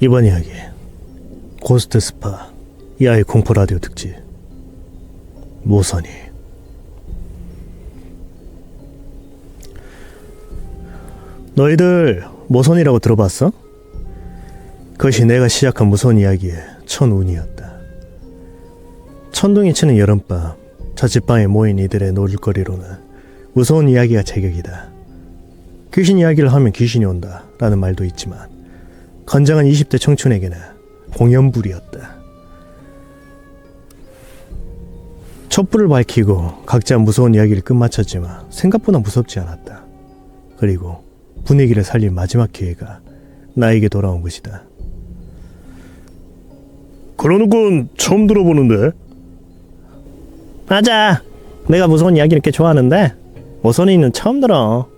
이번 이야기 고스트 스파 야외 공포 라디오 특집 모선이. 너희들 모선이라고 들어봤어? 그것이 내가 시작한 무서운 이야기의 첫 운이었다. 천둥이 치는 여름밤 자취방에 모인 이들의 놀거리로는 무서운 이야기가 제격이다. 귀신 이야기를 하면 귀신이 온다 라는 말도 있지만 건장한 20대 청춘에게는 공연불이었다. 촛불을 밝히고 각자 무서운 이야기를 끝마쳤지만 생각보다 무섭지 않았다. 그리고 분위기를 살린 마지막 기회가 나에게 돌아온 것이다. 그러는 건 처음 들어보는데? 맞아. 내가 무서운 이야기를 꽤 좋아하는데 모선이는 처음 들어.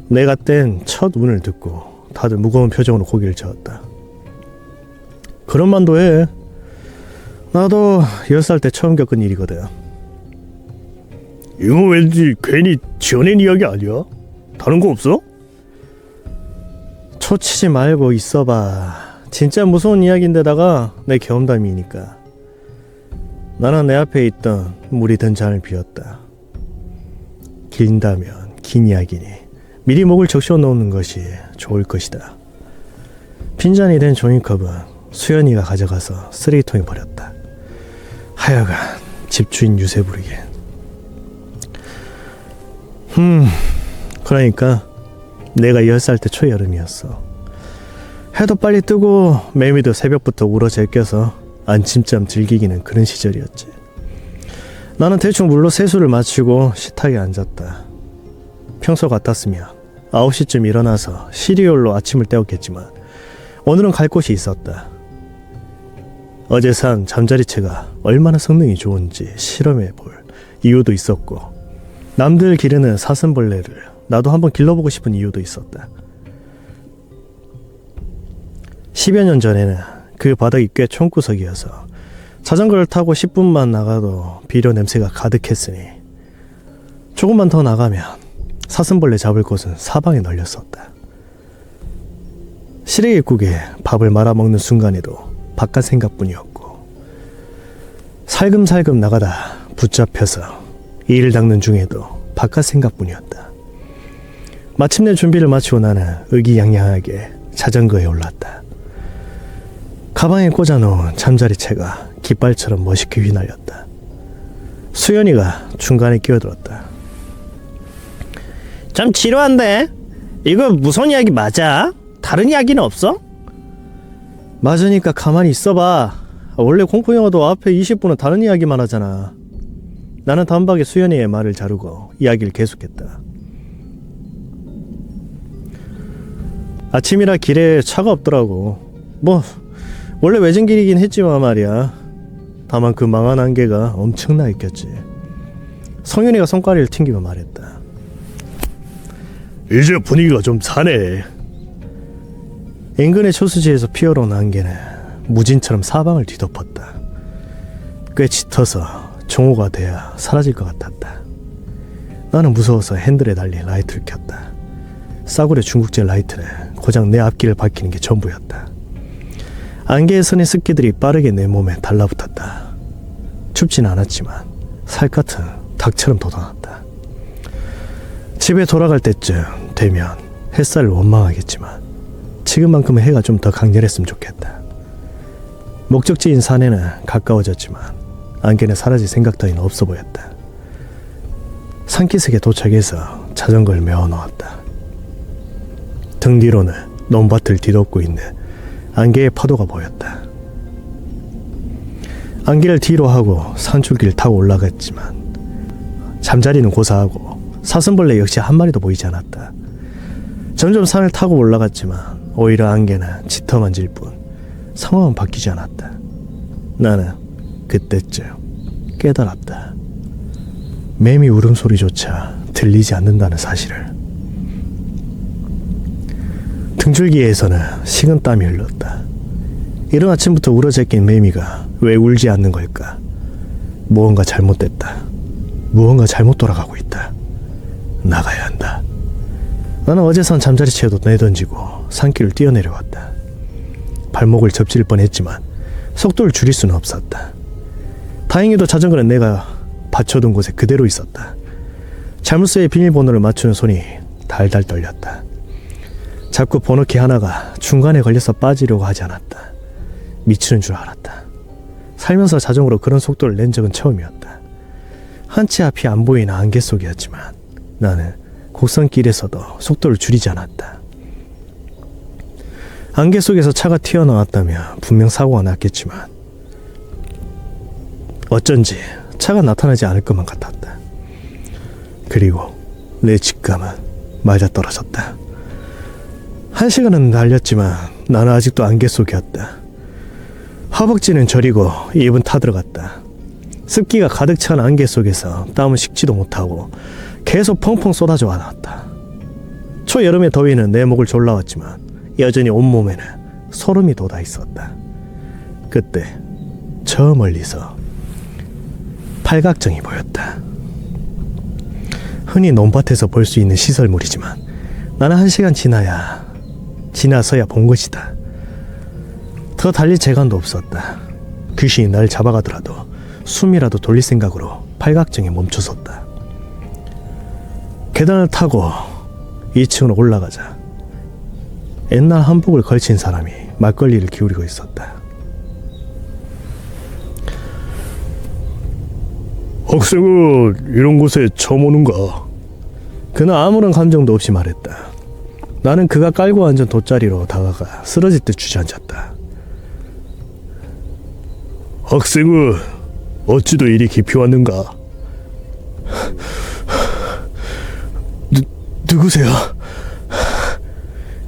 내가 뗀 첫 운을 듣고 다들 무거운 표정으로 고개를 저었다. 그런 만도 해. 나도 10살 때 처음 겪은 일이거든. 이거 왠지 괜히 지어낸 이야기 아니야? 다른 거 없어? 초치지 말고 있어봐. 진짜 무서운 이야기인데다가 내 경험담이니까. 나는 내 앞에 있던 물이 든 잔을 비웠다. 긴다면 긴 이야기니 미리 목을 적셔 놓는 것이 좋을 것이다. 빈잔이 된 종이컵은 수연이가 가져가서 쓰레기통에 버렸다. 하여간 집주인 유세 부리게. 그러니까 내가 10살 때 초여름이었어. 해도 빨리 뜨고 매미도 새벽부터 울어 제껴서 안침잠 즐기기는 그런 시절이었지. 나는 대충 물로 세수를 마치고 식탁에 앉았다. 평소 같았으면 9시쯤 일어나서 시리얼로 아침을 때웠겠지만 오늘은 갈 곳이 있었다. 어제 산 잠자리채가 얼마나 성능이 좋은지 실험해 볼 이유도 있었고, 남들 기르는 사슴벌레를 나도 한번 길러보고 싶은 이유도 있었다. 10여 년 전에는 그 바닥이 꽤 촌구석이어서 자전거를 타고 10분만 나가도 비료 냄새가 가득했으니 조금만 더 나가면 사슴벌레 잡을 곳은 사방에 널렸었다. 시래기국에 밥을 말아먹는 순간에도 바깥 생각뿐이었고, 살금살금 나가다 붙잡혀서 이를 닦는 중에도 바깥 생각뿐이었다. 마침내 준비를 마치고 나는 의기양양하게 자전거에 올랐다. 가방에 꽂아놓은 잠자리채가 깃발처럼 멋있게 휘날렸다. 수연이가 중간에 끼어들었다. 좀 지루한데? 이거 무서운 이야기 맞아? 다른 이야기는 없어? 맞으니까 가만히 있어봐. 원래 공포영화도 앞에 20분은 다른 이야기만 하잖아. 나는 단박에 수연이의 말을 자르고 이야기를 계속했다. 아침이라 길에 차가 없더라고. 원래 외진길이긴 했지만 말이야. 다만 그 망한 안개가 엄청나 있겠지. 성윤이가 손가락을 튕기며 말했다. 이제 분위기가 좀 사네. 인근의 초수지에서 피어오른 안개는 무진처럼 사방을 뒤덮었다. 꽤 짙어서 정오가 돼야 사라질 것 같았다. 나는 무서워서 핸들에 달린 라이트를 켰다. 싸구려 중국제 라이트는 고작 내 앞길을 밝히는 게 전부였다. 안개의 선의 습기들이 빠르게 내 몸에 달라붙었다. 춥진 않았지만 살갗은 닭처럼 돋아났다. 집에 돌아갈 때쯤 되면 햇살을 원망하겠지만 지금만큼은 해가 좀 더 강렬했으면 좋겠다. 목적지인 산에는 가까워졌지만 안개는 사라질 생각 따위는 없어 보였다. 산기슭에 도착해서 자전거를 메워놓았다. 등 뒤로는 논밭을 뒤덮고 있는 안개의 파도가 보였다. 안개를 뒤로 하고 산줄기를 타고 올라갔지만 잠자리는 고사하고 사슴벌레 역시 한 마리도 보이지 않았다. 점점 산을 타고 올라갔지만 오히려 안개는 짙어만질 뿐 상황은 바뀌지 않았다. 나는 그때쯤 깨달았다. 매미 울음소리조차 들리지 않는다는 사실을. 등줄기에서는 식은땀이 흘렀다. 이른 아침부터 울어제낀 매미가 왜 울지 않는 걸까? 무언가 잘못됐다. 무언가 잘못 돌아가고 있다. 나가야 한다. 나는 어제 산 잠자리채도 내던지고 산길을 뛰어내려왔다. 발목을 접질 뻔했지만 속도를 줄일 수는 없었다. 다행히도 자전거는 내가 받쳐둔 곳에 그대로 있었다. 자물쇠의 비밀번호를 맞추는 손이 달달 떨렸다. 자꾸 번호키 하나가 중간에 걸려서 빠지려고 하지 않았다. 미치는 줄 알았다. 살면서 자전거로 그런 속도를 낸 적은 처음이었다. 한 치 앞이 안 보이는 안개 속이었지만 나는 곡선길에서도 속도를 줄이지 않았다. 안개 속에서 차가 튀어나왔다면 분명 사고가 났겠지만 어쩐지 차가 나타나지 않을 것만 같았다. 그리고 내 직감은 맞아떨어졌다. 1시간은 달렸지만 나는 아직도 안개 속이었다. 허벅지는 저리고 입은 타들어갔다. 습기가 가득 찬 안개 속에서 땀은 식지도 못하고 계속 펑펑 쏟아져 나왔다. 초여름의 더위는 내 목을 졸라왔지만 여전히 온몸에는 소름이 돋아 있었다. 그때 저 멀리서 팔각정이 보였다. 흔히 논밭에서 볼 수 있는 시설물이지만 나는 1시간 지나서야 본 것이다. 더 달릴 재간도 없었다. 귀신이 날 잡아가더라도 숨이라도 돌릴 생각으로 팔각정에 멈춰섰다. 계단을 타고 2층으로 올라가자 옛날 한복을 걸친 사람이 막걸리를 기울이고 있었다. 학생은 이런 곳에 처음 오는가? 그는 아무런 감정도 없이 말했다. 나는 그가 깔고 앉은 돗자리로 다가가 쓰러질 듯 주저앉았다. 학생은 어찌도 이리 깊이 왔는가? 누구세요?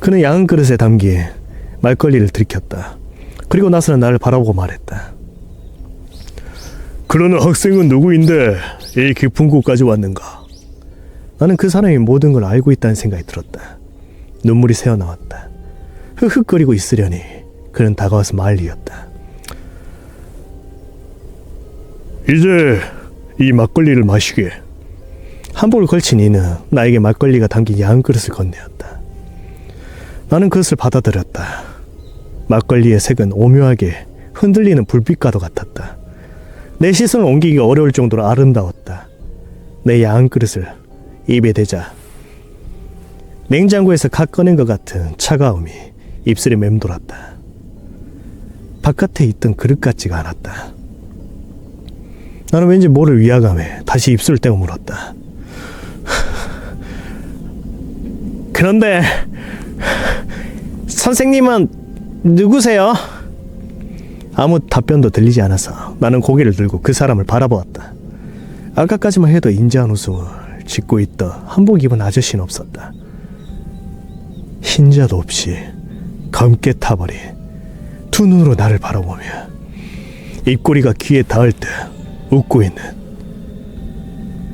그는 양은 그릇에 담긴 막걸리를 들이켰다. 그리고 나서는 나를 바라보고 말했다. 그러는 학생은 누구인데 이 깊은 곳까지 왔는가? 나는 그 사람이 모든 걸 알고 있다는 생각이 들었다. 눈물이 새어나왔다. 흑흑거리고 있으려니 그는 다가와서 말리었다. 이제 이 막걸리를 마시게. 한복을 걸친 이는 나에게 막걸리가 담긴 야한 그릇을 건네었다. 나는 그것을 받아들였다. 막걸리의 색은 오묘하게 흔들리는 불빛과도 같았다. 내 시선을 옮기기가 어려울 정도로 아름다웠다. 내 야한 그릇을 입에 대자 냉장고에서 갓 꺼낸 것 같은 차가움이 입술에 맴돌았다. 바깥에 있던 그릇 같지가 않았다. 나는 왠지 모를 위화감에 다시 입술을 떼고 물었다. 그런데 선생님은 누구세요? 아무 답변도 들리지 않아서 나는 고개를 들고 그 사람을 바라보았다. 아까까지만 해도 인자한 웃음을 짓고 있던 한복 입은 아저씨는 없었다. 흰자도 없이 검게 타버린 두 눈으로 나를 바라보며 입꼬리가 귀에 닿을 듯 웃고 있는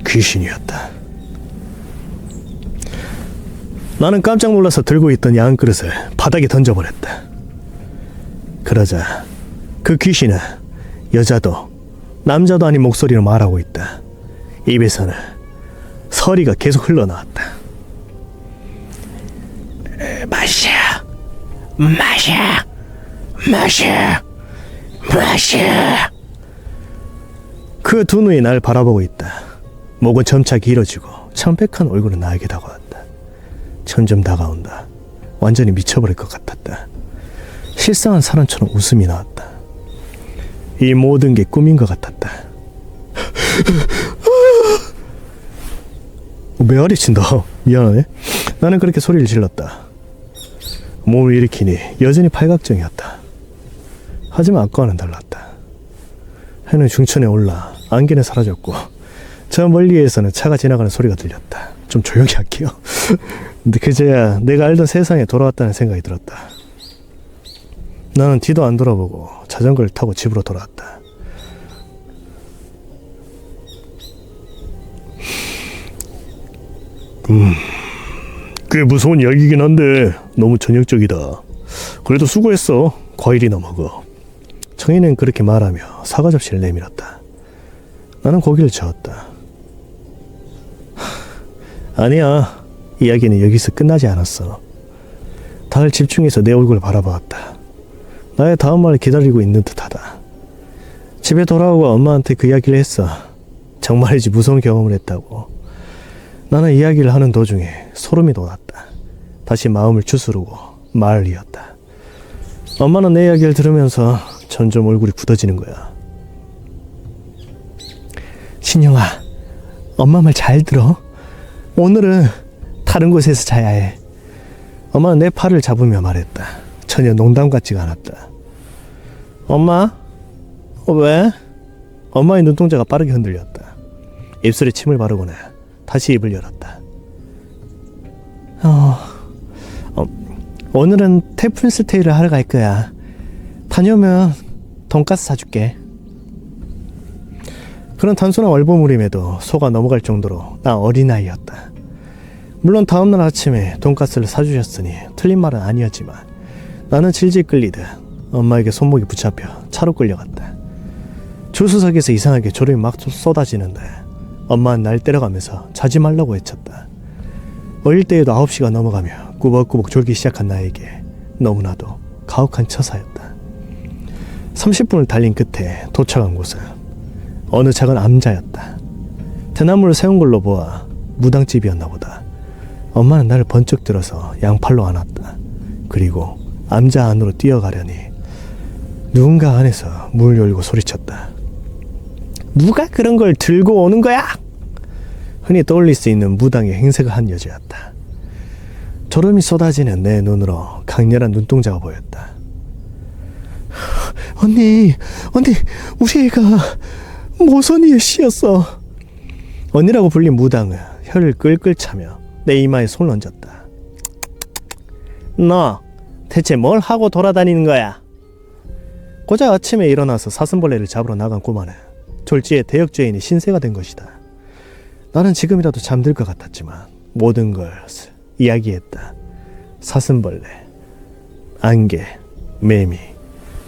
귀신이었다. 나는 깜짝 놀라서 들고 있던 야한 그릇을 바닥에 던져버렸다. 그러자 그 귀신은 여자도 남자도 아닌 목소리로 말하고 있다. 입에서는 서리가 계속 흘러나왔다. 마셔, 마셔, 마셔, 마셔. 그 두 눈이 날 바라보고 있다. 목은 점차 길어지고 창백한 얼굴은 나에게 다가왔다. 점점 다가온다. 완전히 미쳐버릴 것 같았다. 실상한 사람처럼 웃음이 나왔다. 이 모든 게 꿈인 것 같았다. 메아리 친다. 미안하네. 나는 그렇게 소리를 질렀다. 몸을 일으키니 여전히 팔각정이었다. 하지만 아까와는 달랐다. 해는 중천에 올라 안개는 사라졌고 저 멀리에서는 차가 지나가는 소리가 들렸다. 좀 조용히 할게요. 근데 그제야 내가 알던 세상에 돌아왔다는 생각이 들었다. 나는 뒤도 안 돌아보고 자전거를 타고 집으로 돌아왔다. 꽤 무서운 이야기긴 한데 너무 전형적이다. 그래도 수고했어. 과일이나 먹어. 청인은 그렇게 말하며 사과 접시를 내밀었다. 나는 고개를 저었다. 아니야. 이야기는 여기서 끝나지 않았어. 다들 집중해서 내 얼굴을 바라보았다. 나의 다음 말을 기다리고 있는 듯하다. 집에 돌아오고 엄마한테 그 이야기를 했어. 정말이지 무서운 경험을 했다고. 나는 이야기를 하는 도중에 소름이 돋았다. 다시 마음을 추스르고 말을 이었다. 엄마는 내 이야기를 들으면서 점점 얼굴이 굳어지는 거야. 신영아, 엄마 말 잘 들어. 오늘은 다른 곳에서 자야 해. 엄마는 내 팔을 잡으며 말했다. 전혀 농담 같지가 않았다. 엄마? 왜? 엄마의 눈동자가 빠르게 흔들렸다. 입술에 침을 바르고는 다시 입을 열었다. 오늘은 태풍 스테이를 하러 갈 거야. 다녀오면 돈가스 사줄게. 그런 단순한 얼버무림에도 속아 넘어갈 정도로 나 어린아이였다. 물론 다음날 아침에 돈가스를 사주셨으니 틀린 말은 아니었지만 나는 질질 끌리듯 엄마에게 손목이 붙잡혀 차로 끌려갔다. 조수석에서 이상하게 졸음이 막 쏟아지는데 엄마는 날 때려가면서 자지 말라고 외쳤다. 어릴 때에도 9시가 넘어가며 꾸벅꾸벅 졸기 시작한 나에게 너무나도 가혹한 처사였다. 30분을 달린 끝에 도착한 곳은 어느 작은 암자였다. 대나무를 세운 걸로 보아 무당집이었나 보다. 엄마는 나를 번쩍 들어서 양팔로 안았다. 그리고 암자 안으로 뛰어가려니 누군가 안에서 문을 열고 소리쳤다. 누가 그런 걸 들고 오는 거야? 흔히 떠올릴 수 있는 무당의 행색을 한 여자였다. 졸음이 쏟아지는 내 눈으로 강렬한 눈동자가 보였다. 언니, 우리 애가 모선이의 씨였어. 언니라고 불린 무당은 혀를 끌끌 차며 내 이마에 손을 얹었다. 너 대체 뭘 하고 돌아다니는 거야? 고작 아침에 일어나서 사슴벌레를 잡으러 나간 꼬마는 졸지에 대역죄인이 신세가 된 것이다. 나는 지금이라도 잠들 것 같았지만 모든 걸 이야기했다. 사슴벌레, 안개, 매미,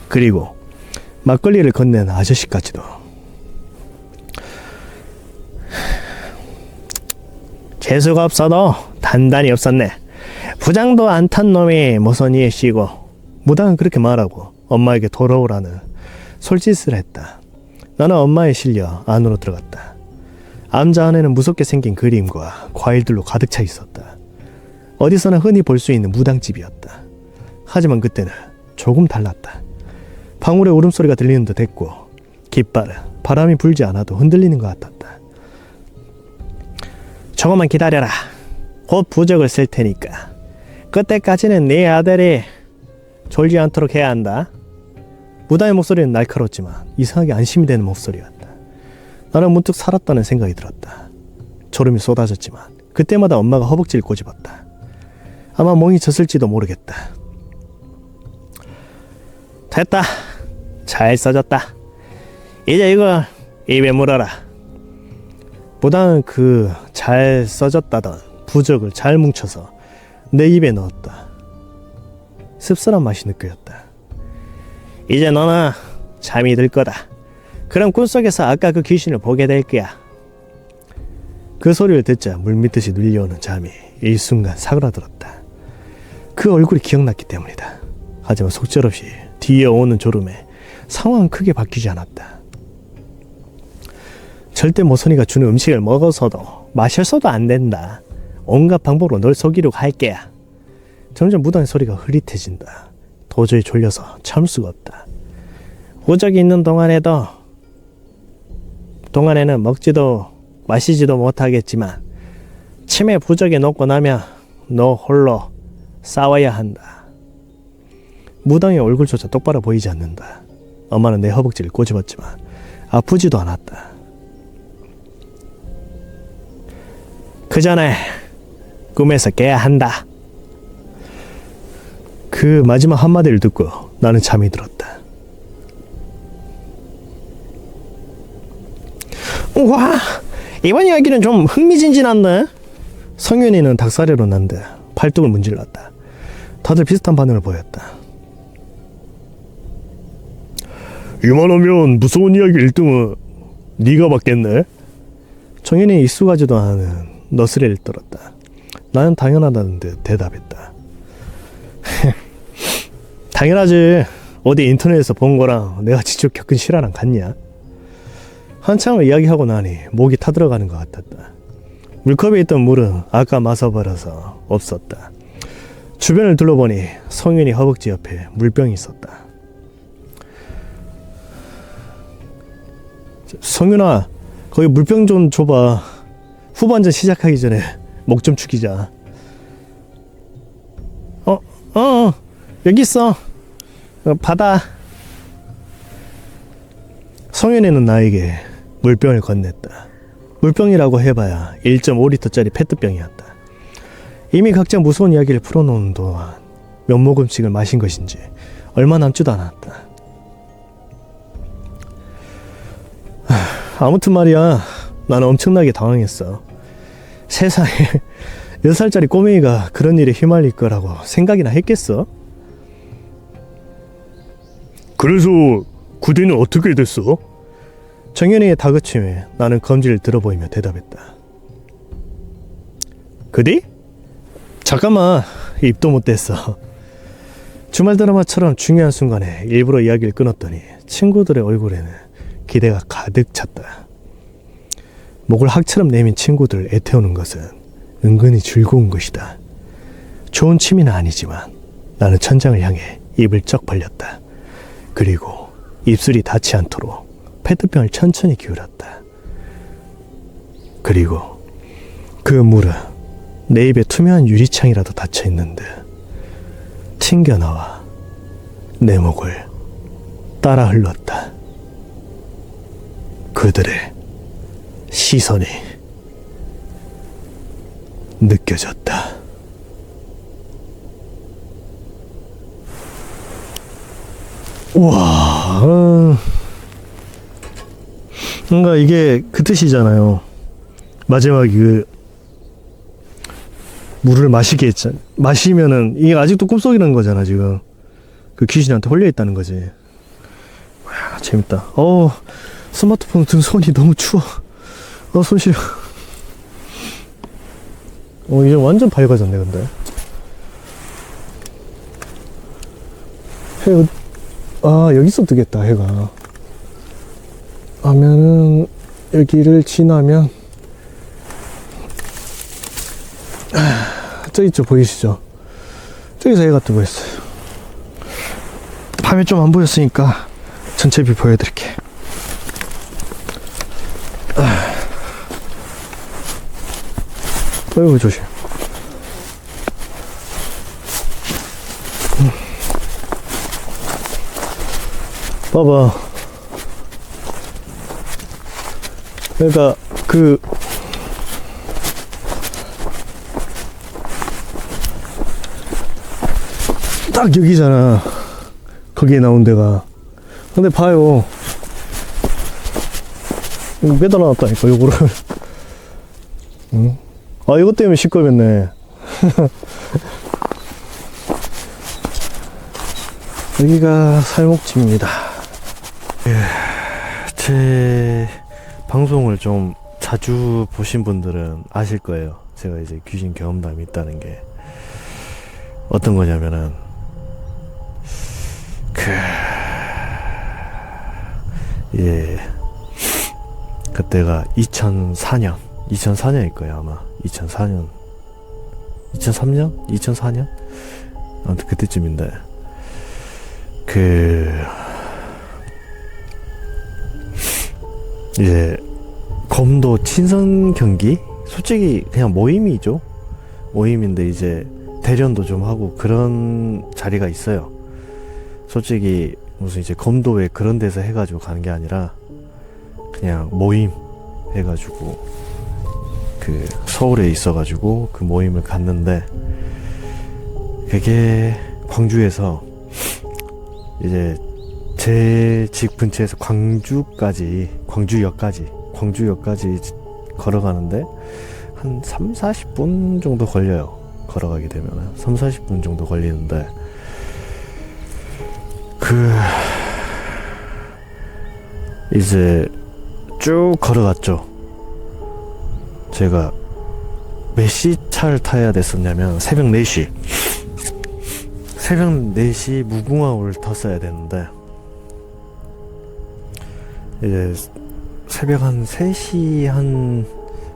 그리고 막걸리를 건넨 아저씨까지도. 재수가 없어도 단단히 없었네. 부장도 안 탄 놈이 모선이에 씌고. 무당은 그렇게 말하고 엄마에게 돌아오라는 솔짓을 했다. 나는 엄마에 실려 안으로 들어갔다. 암자 안에는 무섭게 생긴 그림과 과일들로 가득 차 있었다. 어디서나 흔히 볼 수 있는 무당집이었다. 하지만 그때는 조금 달랐다. 방울의 울음소리가 들리는 듯 했고 깃발은 바람이 불지 않아도 흔들리는 것 같았다. 조금만 기다려라. 곧 부적을 쓸 테니까. 그때까지는 네 아들이 졸지 않도록 해야 한다. 무당의 목소리는 날카롭지만 이상하게 안심이 되는 목소리였다. 나는 문득 살았다는 생각이 들었다. 졸음이 쏟아졌지만 그때마다 엄마가 허벅지를 꼬집었다. 아마 멍이 졌을지도 모르겠다. 됐다. 잘 써졌다. 이제 이걸 입에 물어라. 무당은 그 잘 써졌다던 부적을 잘 뭉쳐서 내 입에 넣었다. 씁쓸한 맛이 느껴졌다. 이제 너는 잠이 들 거다. 그럼 꿈속에서 아까 그 귀신을 보게 될 거야. 그 소리를 듣자 물밀듯이 눌려오는 잠이 일순간 사그라들었다. 그 얼굴이 기억났기 때문이다. 하지만 속절없이 뒤에 오는 졸음에 상황은 크게 바뀌지 않았다. 절대 모선이가 주는 음식을 먹어서도 마셔서도 안 된다. 온갖 방법으로 널 속이려고 할 게야. 점점 무당의 소리가 흐릿해진다. 도저히 졸려서 참을 수가 없다. 부적이 있는 동안에는 먹지도 마시지도 못하겠지만 침에 부적이 녹고 나면 너 홀로 싸워야 한다. 무당의 얼굴조차 똑바로 보이지 않는다. 엄마는 내 허벅지를 꼬집었지만 아프지도 않았다. 그 전에 꿈에서 깨야 한다. 그 마지막 한마디를 듣고 나는 잠이 들었다. 우와, 이번 이야기는 좀 흥미진진한데? 성윤이는 닭사리로 난 듯 팔뚝을 문질렀다. 다들 비슷한 반응을 보였다. 이만하면 무서운 이야기 1등은 네가 받겠네? 정윤이 익숙하지도 않은 너스레를 떨었다. 나는 당연하다는 듯 대답했다. 당연하지. 어디 인터넷에서 본 거랑 내가 직접 겪은 실화랑 같냐? 한참을 이야기하고 나니 목이 타들어가는 것 같았다. 물컵에 있던 물은 아까 마셔버려서 없었다. 주변을 둘러보니 성윤이 허벅지 옆에 물병이 있었다. 성윤아, 거기 물병 좀 줘봐. 후반전 시작하기 전에 목 좀 축이자. 여기 있어. 받아. 성윤이는 나에게 물병을 건넸다. 물병이라고 해봐야 1.5리터짜리 페트병이었다. 이미 각자 무서운 이야기를 풀어놓은 동안 몇 모금씩을 마신 것인지 얼마 남지도 않았다. 아무튼 말이야, 나는 엄청나게 당황했어. 세상에 6살짜리 꼬맹이가 그런 일에 휘말릴 거라고 생각이나 했겠어? 그래서 그 뒤는 어떻게 됐어? 정연이의 다그침에 나는 검지를 들어보이며 대답했다. 그 뒤? 잠깐만, 입도 못 댔어. 주말 드라마처럼 중요한 순간에 일부러 이야기를 끊었더니 친구들의 얼굴에는 기대가 가득 찼다. 목을 학처럼 내민 친구들을 애태우는 것은 은근히 즐거운 것이다. 좋은 취미는 아니지만 나는 천장을 향해 입을 쩍 벌렸다. 그리고 입술이 닿지 않도록 페트병을 천천히 기울였다. 그리고 그 물은 내 입에 투명한 유리창이라도 닫혀있는 듯 튕겨나와 내 목을 따라 흘렀다. 그들의 시선이 느껴졌다. 우와, 뭔가 이게 그 뜻이잖아요. 마지막에 그 물을 마시게 했잖아. 마시면은 이게 아직도 꿈속이라는 거잖아. 지금 그 귀신한테 홀려 있다는 거지. 와, 재밌다. 스마트폰 든 손이 너무 추워. 손 시려. 이제 완전 밝아졌네. 근데 해, 여기서 뜨겠다. 해가 하면은 여기를 지나면 저기 있죠, 보이시죠? 저기서 해가 뜨고 있어요. 밤에 좀 안 보였으니까 전체 뷰 보여드릴게. 어이구, 조심. 봐봐. 그러니까 딱 여기잖아. 거기에 나온 데가. 근데 봐요. 이거 매달아놨다니까, 요거를. 응? 이것 때문에 시끄럽네. 여기가 살목지입니다. 제 방송을 좀 자주 보신 분들은 아실 거예요. 제가 이제 귀신 경험담이 있다는 게 어떤 거냐면은 그때가 2004년일 거예요. 아마 2004년 2003년? 2004년? 아무튼 그때쯤인데 이제 검도 친선 경기? 솔직히 그냥 모임이죠. 모임인데 이제 대련도 좀 하고 그런 자리가 있어요. 솔직히 무슨 이제 검도회 그런 데서 해가지고 가는 게 아니라 그냥 모임 해가지고 서울에 있어가지고 그 모임을 갔는데 그게 광주에서 이제 제 집 근처에서 광주역까지 걸어가는데 한 3-40분 정도 걸려요. 걸어가게 되면 3-40분 정도 걸리는데 이제 쭉 걸어갔죠. 제가 몇 시 차를 타야 됐었냐면 새벽 4시 새벽 4시 무궁화호를 탔어야 되는데 이제 새벽 한 3시 한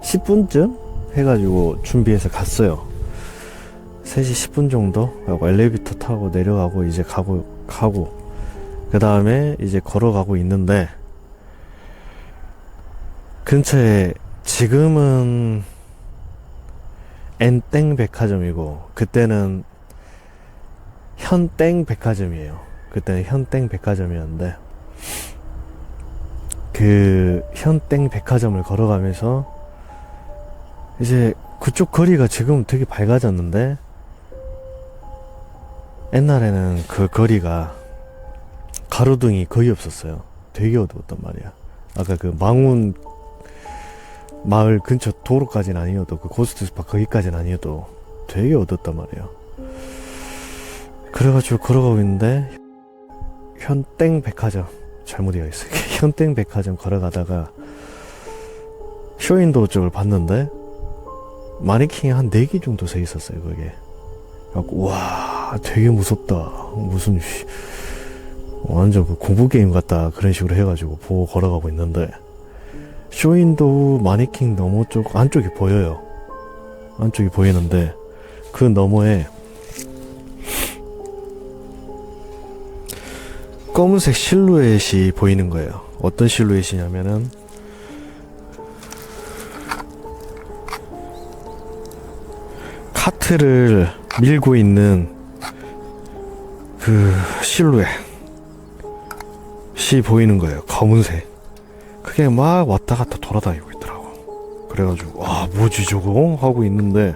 10분쯤 해가지고 준비해서 갔어요. 3시 10분 정도 하고 엘리베이터 타고 내려가고 이제 가고 그 다음에 이제 걸어가고 있는데 근처에 지금은 N땡 백화점이고 그때는 현땡 백화점이에요. 그때는 현땡 백화점이었는데 그 현땡 백화점을 걸어가면서 이제 그쪽 거리가 지금 되게 밝아졌는데 옛날에는 그 거리가 가로등이 거의 없었어요. 되게 어두웠단 말이야. 아까 그 망운 마을 근처 도로까지는 아니어도 그 고스트 스파 거기까지는 아니어도 되게 어두웠단 말이야. 그래가지고 걸어가고 있는데 현땡 백화점 잘못 이해했어요. 현땡 백화점 걸어가다가 쇼윈도우 쪽을 봤는데 마네킹이 한 4개 정도 서 있었어요. 그게 그래갖고 와 되게 무섭다. 무슨 완전 그 공포 게임 같다 그런 식으로 해가지고 보고 걸어가고 있는데 쇼윈도우 마네킹 너머 쪽 안쪽이 보여요. 안쪽이 보이는데 그 너머에 검은색 실루엣이 보이는 거예요. 어떤 실루엣이냐면은 카트를 밀고 있는 그 실루엣이 보이는 거예요. 검은색. 그게 막 왔다 갔다 돌아다니고 있더라고. 그래가지고 와 뭐지 저거 하고 있는데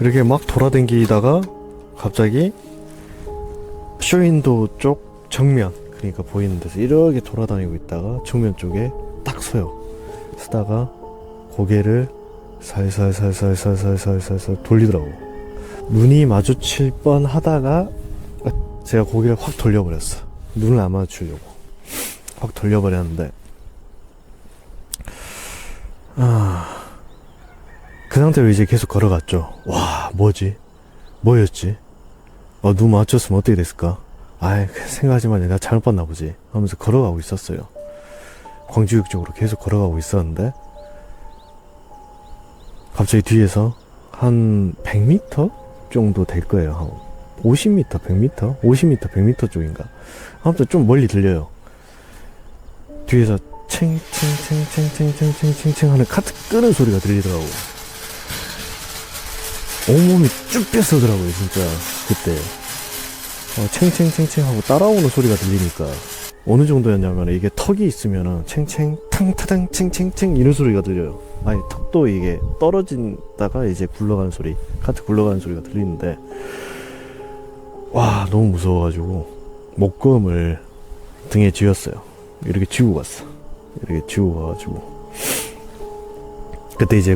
이렇게 막 돌아다니다가 갑자기 쇼윈도우 쪽 정면 그러니까 보이는 데서 이렇게 돌아다니고 있다가 정면 쪽에 딱 서요. 서다가 고개를 살살살살살살살살 돌리더라고. 눈이 마주칠 뻔 하다가 제가 고개를 확 돌려버렸어. 눈을 안 마주치려고 확 돌려버렸는데 그 상태로 이제 계속 걸어갔죠. 와 뭐였지? 눈 맞췄으면 어떻게 됐을까? 아이 생각하지만 내가 잘못 봤나 보지 하면서 걸어가고 있었어요. 광주역 쪽으로 계속 걸어가고 있었는데 갑자기 뒤에서 한 100m 정도 될 거예요. 한 50m, 100m? 50m, 100m 쪽인가? 아무튼 좀 멀리 들려요. 뒤에서 챙챙챙챙챙챙챙챙 하는 카트 끄는 소리가 들리더라고. 온몸이 쭉 뺐어더라고요 진짜 그때. 챙챙챙챙 하고 따라오는 소리가 들리니까 어느 정도였냐면 이게 턱이 있으면은 챙챙 탕타당 챙챙챙 이런 소리가 들려요. 아니 턱도 이게 떨어진다가 이제 굴러가는 소리, 카트 굴러가는 소리가 들리는데 와 너무 무서워가지고 목검을 등에 쥐었어요. 이렇게 쥐고 갔어. 이렇게 쥐고 가가지고 그때 이제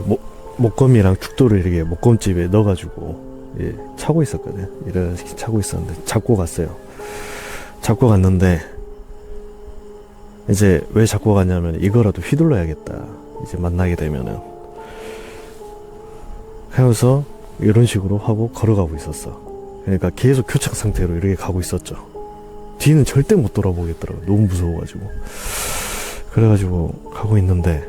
목검이랑 죽도를 이렇게 목검집에 넣어가지고 예, 차고 있었거든. 이렇게 차고 있었는데 잡고 갔어요. 잡고 갔는데 이제 왜 잡고 갔냐면 이거라도 휘둘러야겠다. 이제 만나게 되면은 하면서 이런 식으로 하고 걸어가고 있었어. 그러니까 계속 교착 상태로 이렇게 가고 있었죠. 뒤는 절대 못 돌아보겠더라고. 너무 무서워가지고. 그래가지고 가고 있는데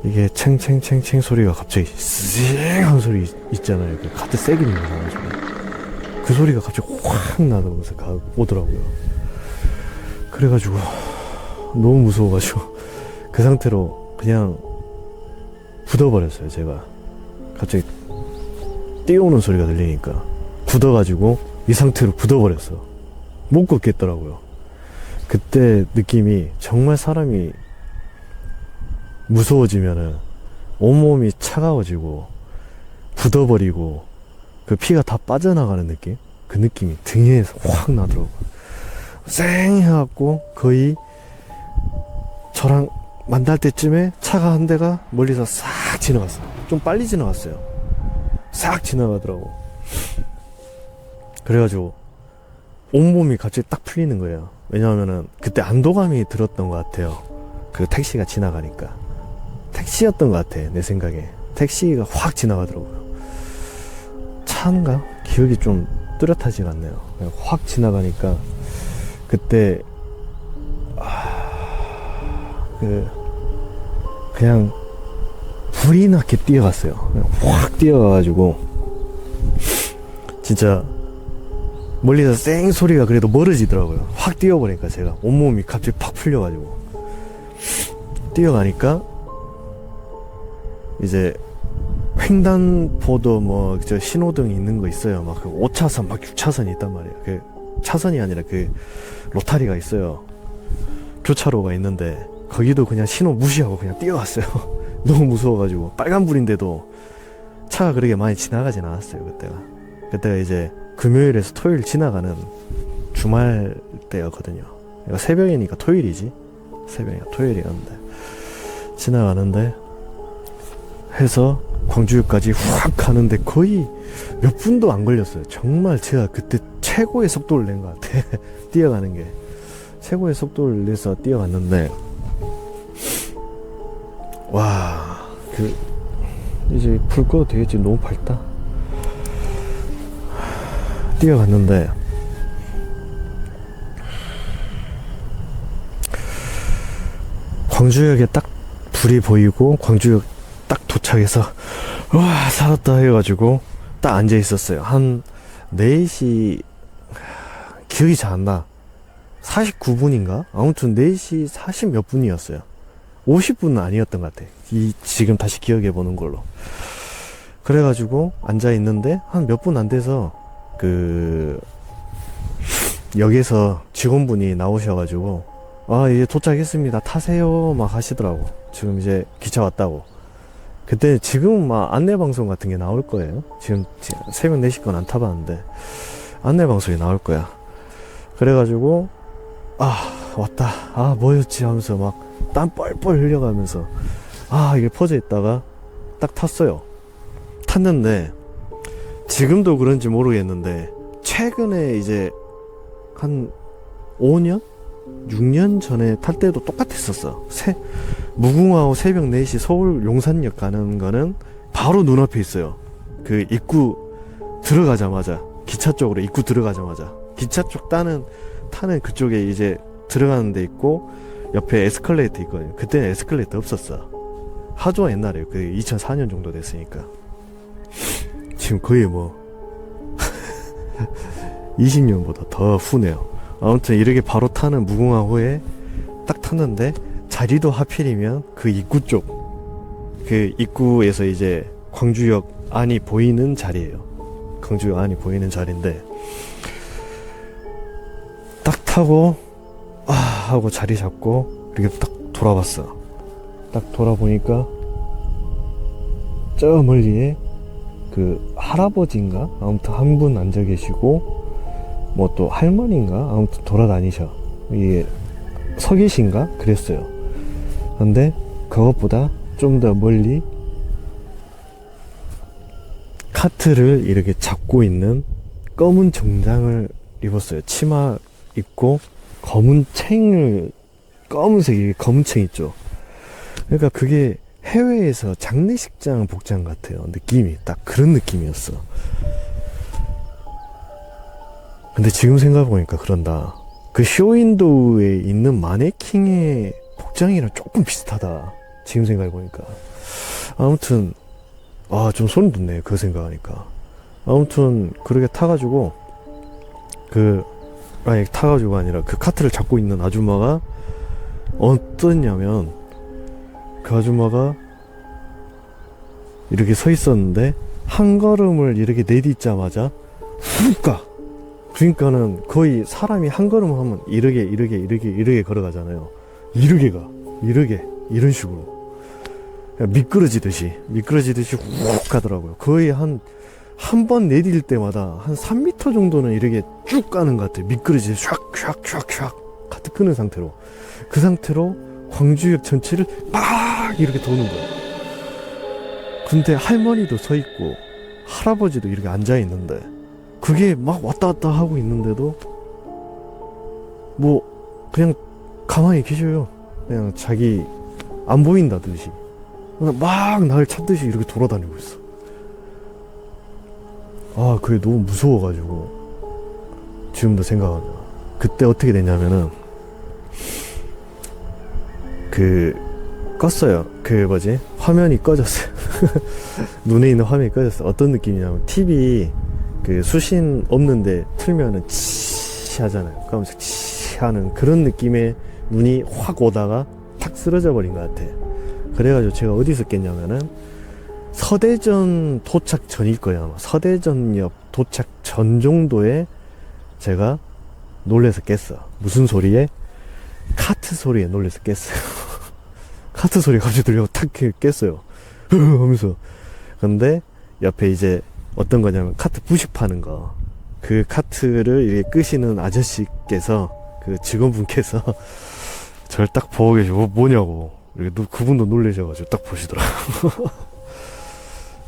이게 챙챙챙챙 소리가 갑자기 쌩한 소리 있잖아요. 그 카트 세게 밀는 소리. 그 소리가 갑자기 확 나면서 오더라고요. 그래가지고 너무 무서워가지고 그 상태로 그냥 굳어버렸어요. 제가 갑자기 뛰어오는 소리가 들리니까 굳어가지고 이 상태로 굳어버렸어. 못 걷겠더라고요. 그때 느낌이 정말 사람이 무서워지면은 온몸이 차가워지고 굳어버리고 그 피가 다 빠져나가는 느낌? 그 느낌이 등에서 확 나더라고. 쌩 해갖고 거의 저랑 만날 때쯤에 차가 한 대가 멀리서 싹 지나갔어. 좀 빨리 지나갔어요. 싹 지나가더라고. 그래가지고 온몸이 갑자기 딱 풀리는 거예요. 왜냐하면은 그때 안도감이 들었던 것 같아요. 그 택시가 지나가니까 택시였던 것 같아 내 생각에. 택시가 확 지나가더라고요. 차인가? 기억이 좀 뚜렷하지가 않네요. 확 지나가니까 그때 그냥 불이 나게 뛰어갔어요. 그냥 확 뛰어가가지고 진짜 멀리서 쌩 소리가 그래도 멀어지더라고요. 확 뛰어버리니까 제가 온몸이 갑자기 팍 풀려가지고 뛰어가니까 이제 횡단보도 뭐 저 신호등이 있는 거 있어요. 막 그 5차선 막 6차선이 있단 말이에요. 그 차선이 아니라 그 로타리가 있어요. 교차로가 있는데 거기도 그냥 신호 무시하고 그냥 뛰어갔어요. 너무 무서워가지고 빨간불인데도 차가 그렇게 많이 지나가진 않았어요. 그때가 이제 금요일에서 토요일 지나가는 주말 때였거든요. 그러니까 새벽이니까 토요일이지. 새벽이니까 토요일이었는데 지나가는데 해서 광주역까지 확 가는데 거의 몇 분도 안 걸렸어요. 정말 제가 그때 최고의 속도를 낸 것 같아. 뛰어가는 게 최고의 속도를 내서 뛰어갔는데 와, 이제 불 꺼도 되겠지. 너무 밝다. 뛰어갔는데 광주역에 딱 불이 보이고 광주역 딱 도착해서 와 살았다 해가지고 딱 앉아 있었어요. 한 4시 기억이 잘 안 나. 49분인가? 아무튼 4시 40 몇 분이었어요. 50분은 아니었던 것 같아. 지금 다시 기억해 보는 걸로. 그래가지고 앉아 있는데 한 몇 분 안 돼서 그 역에서 직원분이 나오셔가지고 이제 도착했습니다. 타세요 막 하시더라고. 지금 이제 기차 왔다고. 그때 지금은 막 안내방송 같은 게 나올 거예요. 지금 새벽 4시 건 안 타봤는데 안내방송이 나올 거야. 그래가지고 왔다. 뭐였지 하면서 막 땀 뻘뻘 흘려가면서 이게 퍼져 있다가 딱 탔어요. 탔는데 지금도 그런지 모르겠는데 최근에 이제 한 5년? 6년 전에 탈 때도 똑같았었어. 무궁화호 새벽 4시 서울 용산역 가는 거는 바로 눈앞에 있어요. 그 입구 들어가자마자 기차 쪽으로 입구 들어가자마자 기차 쪽 타는 그쪽에 이제 들어가는 데 있고 옆에 에스컬레이터 있거든요. 그때는 에스컬레이터 없었어. 하도 옛날에 그 2004년 정도 됐으니까 지금 거의 뭐 20년보다 더 후네요. 아무튼 이렇게 바로 타는 무궁화호에 딱 탔는데 자리도 하필이면 그 입구 쪽, 그 입구에서 이제 광주역 안이 보이는 자리예요. 광주역 안이 보이는 자리인데 딱 타고 하고 자리 잡고 이렇게 딱 돌아봤어. 딱 돌아보니까 저 멀리에 그 할아버지인가 아무튼 한 분 앉아 계시고 뭐 또 할머니인가 아무튼 돌아다니셔. 이게 서 계신가 그랬어요. 근데 그것보다 좀 더 멀리 카트를 이렇게 잡고 있는 검은 정장을 입었어요. 치마 입고 검은 챙을 검은색이 검은 챙 있죠. 그러니까 그게 해외에서 장례식장 복장 같아요. 느낌이 딱 그런 느낌이었어. 근데 지금 생각해보니까 그런다. 그 쇼윈도우에 있는 마네킹의 복장이랑 조금 비슷하다. 지금 생각해보니까. 아무튼 좀 소름 돋네. 그거 생각하니까. 아무튼 그렇게 타가지고 타가지고 아니라 그 카트를 잡고 있는 아줌마가 어떠냐면 그 아줌마가 이렇게 서 있었는데 한 걸음을 이렇게 내딛자마자 훅 가. 그러니까는 거의 사람이 한 걸음 하면 이렇게 걸어가잖아요. 이렇게 가. 이런 식으로. 미끄러지듯이 훅 가더라고요. 거의 한 번 내딜 때마다 한 3m 정도는 이렇게 쭉 가는 것 같아요. 미끄러지듯이 샥 카트 끄는 상태로. 그 상태로 광주역 전체를 막 이렇게 도는 거예요. 근데 할머니도 서 있고 할아버지도 이렇게 앉아 있는데 그게 막 왔다 갔다 하고 있는데도 뭐 그냥 가만히 계셔요. 그냥 자기 안 보인다듯이 막 날 찾듯이 이렇게 돌아다니고 있어. 아, 그게 너무 무서워가지고 지금도 생각하면 그때 어떻게 됐냐면은 껐어요. 화면이 꺼졌어요. 눈에 있는 화면이 꺼졌어. 어떤 느낌이냐면 TV 수신 없는데 틀면은 치 하잖아요. 그러면서 치 하는 그런 느낌의 눈이 확 오다가 탁 쓰러져 버린 것 같아. 그래가지고 제가 어디서 깼냐면은 서대전 도착 전일 거예요. 아마 서대전역 도착 전 정도에 제가 놀래서 깼어. 무슨 소리에? 카트 소리에 놀래서 깼어요. 카트 소리가 갑자기 들려고 탁 깼어요. 하면서. 근데 옆에 이제 어떤 거냐면 카트 부식 파는 거. 그 카트를 이렇게 끄시는 아저씨께서, 그 직원분께서 저를 딱 보고 계시고 뭐냐고. 이렇게 그분도 놀라셔가지고 딱 보시더라고요.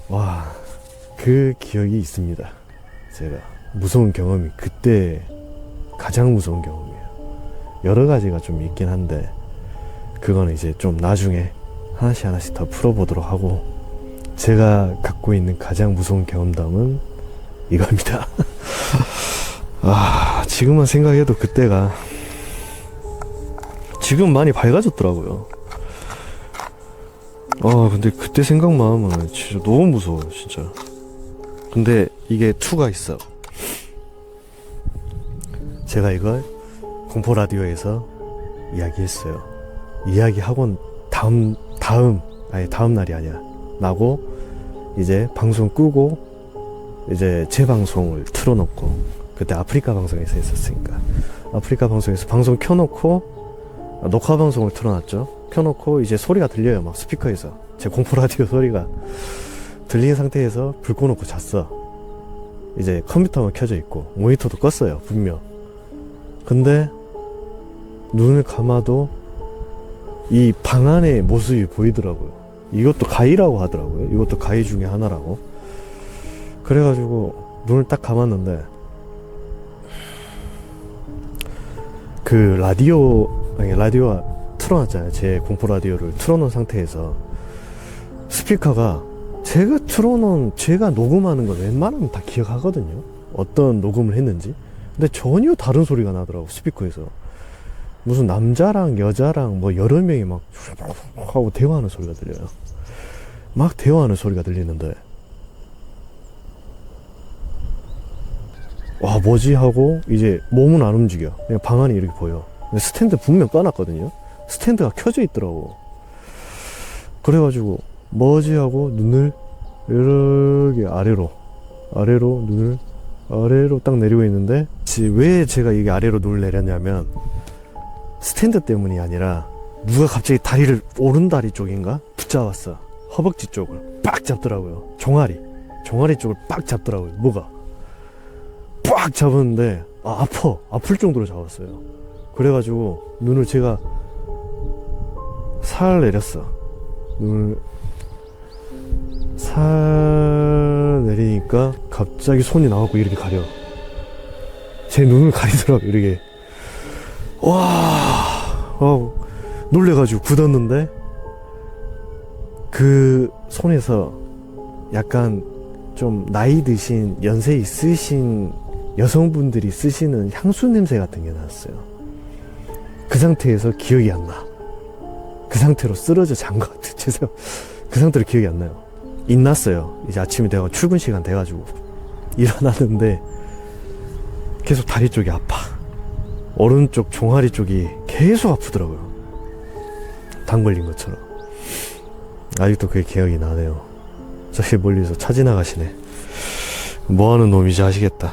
와, 그 기억이 있습니다. 제가 무서운 경험이 그때 가장 무서운 경험이에요. 여러 가지가 좀 있긴 한데 그거는 이제 좀 나중에 하나씩 더 풀어보도록 하고, 제가 갖고 있는 가장 무서운 경험담은 이겁니다. 아, 지금만 생각해도 그때가, 지금 많이 밝아졌더라고요. 근데 그때 생각만 하면 진짜 너무 무서워요, 진짜. 근데 이게 2가 있어. 제가 이걸 공포 라디오에서 이야기했어요. 이야기하고 다음 날이 아니야. 나고 이제 방송 끄고 이제 제 방송을 틀어놓고, 그때 아프리카 방송에서 했었으니까 아프리카 방송에서 방송 켜놓고 녹화 방송을 틀어놨죠. 켜놓고 이제 소리가 들려요. 막 스피커에서 제 공포 라디오 소리가 들리는 상태에서 불 꺼놓고 잤어. 이제 컴퓨터만 켜져 있고 모니터도 껐어요, 분명. 근데 눈을 감아도 이 방 안의 모습이 보이더라고요. 이것도 가위라고 하더라고요. 이것도 가위 중에 하나라고. 그래가지고 눈을 딱 감았는데 라디오가 틀어놨잖아요. 제 공포 라디오를 틀어놓은 상태에서 스피커가 제가 녹음하는 건 웬만하면 다 기억하거든요. 어떤 녹음을 했는지. 근데 전혀 다른 소리가 나더라고, 스피커에서. 무슨 남자랑 여자랑 뭐 여러 명이 막 하고 대화하는 소리가 들려요. 막 대화하는 소리가 들리는데, 와, 뭐지 하고 이제 몸은 안 움직여. 그냥 방 안이 이렇게 보여. 근데 스탠드 분명 꺼놨거든요. 스탠드가 켜져 있더라고. 그래가지고 뭐지 하고 눈을 이렇게 아래로 눈을 아래로 딱 내리고 있는데, 왜 제가 이게 아래로 눈을 내렸냐면 스탠드 때문이 아니라 누가 갑자기 다리를, 오른다리 쪽인가 붙잡았어. 허벅지 쪽을 빡 잡더라고요. 종아리 쪽을 빡 잡더라고요. 뭐가 빡 잡았는데 아플 정도로 잡았어요. 그래가지고 눈을 제가 살 내렸어. 눈을 살 내리니까 갑자기 손이 나와갖고 이렇게 가려. 제 눈을 가리더라고, 이렇게. 놀래가지고 굳었는데, 그 손에서 약간 좀 나이 드신, 연세 있으신 여성분들이 쓰시는 향수 냄새 같은 게 났어요. 그 상태에서 기억이 안 나. 그 상태로 쓰러져 잔 것 같아. 그 상태로 기억이 안 나요. 일어났어요. 이제 아침이 돼가지고 출근 시간 돼가지고 일어났는데 계속 다리 쪽이 아파. 오른쪽 종아리 쪽이 계속 아프더라고요. 당 걸린 것처럼. 아직도 그게 기억이 나네요. 저기 멀리서 차 지나가시네. 뭐하는 놈이지 하시겠다.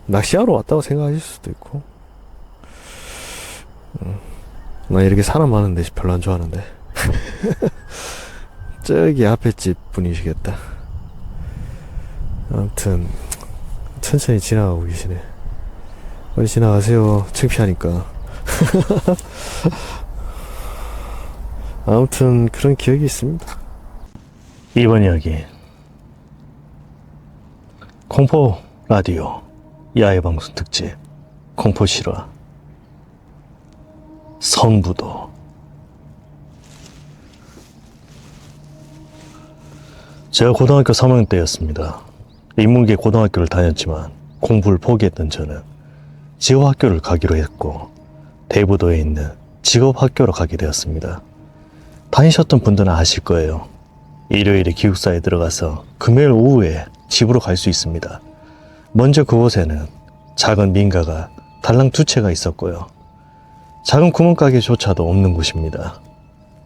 낚시하러 왔다고 생각하실 수도 있고. 나 이렇게 사람 많은데 별로 안 좋아하는데. 저기 앞에 집 분이시겠다. 아무튼 천천히 지나가고 계시네. 빨리 지나가세요. 창피하니까. 아무튼 그런 기억이 있습니다. 이번 이야기 공포 라디오 야외방송 특집 공포 실화 성부도. 제가 고등학교 3학년 때였습니다. 인문계 고등학교를 다녔지만 공부를 포기했던 저는 직업학교를 가기로 했고 대부도에 있는 직업학교로 가게 되었습니다. 다니셨던 분들은 아실 거예요. 일요일에 기숙사에 들어가서 금요일 오후에 집으로 갈 수 있습니다. 먼저 그곳에는 작은 민가가 달랑 2채가 있었고요. 작은 구멍가게조차도 없는 곳입니다.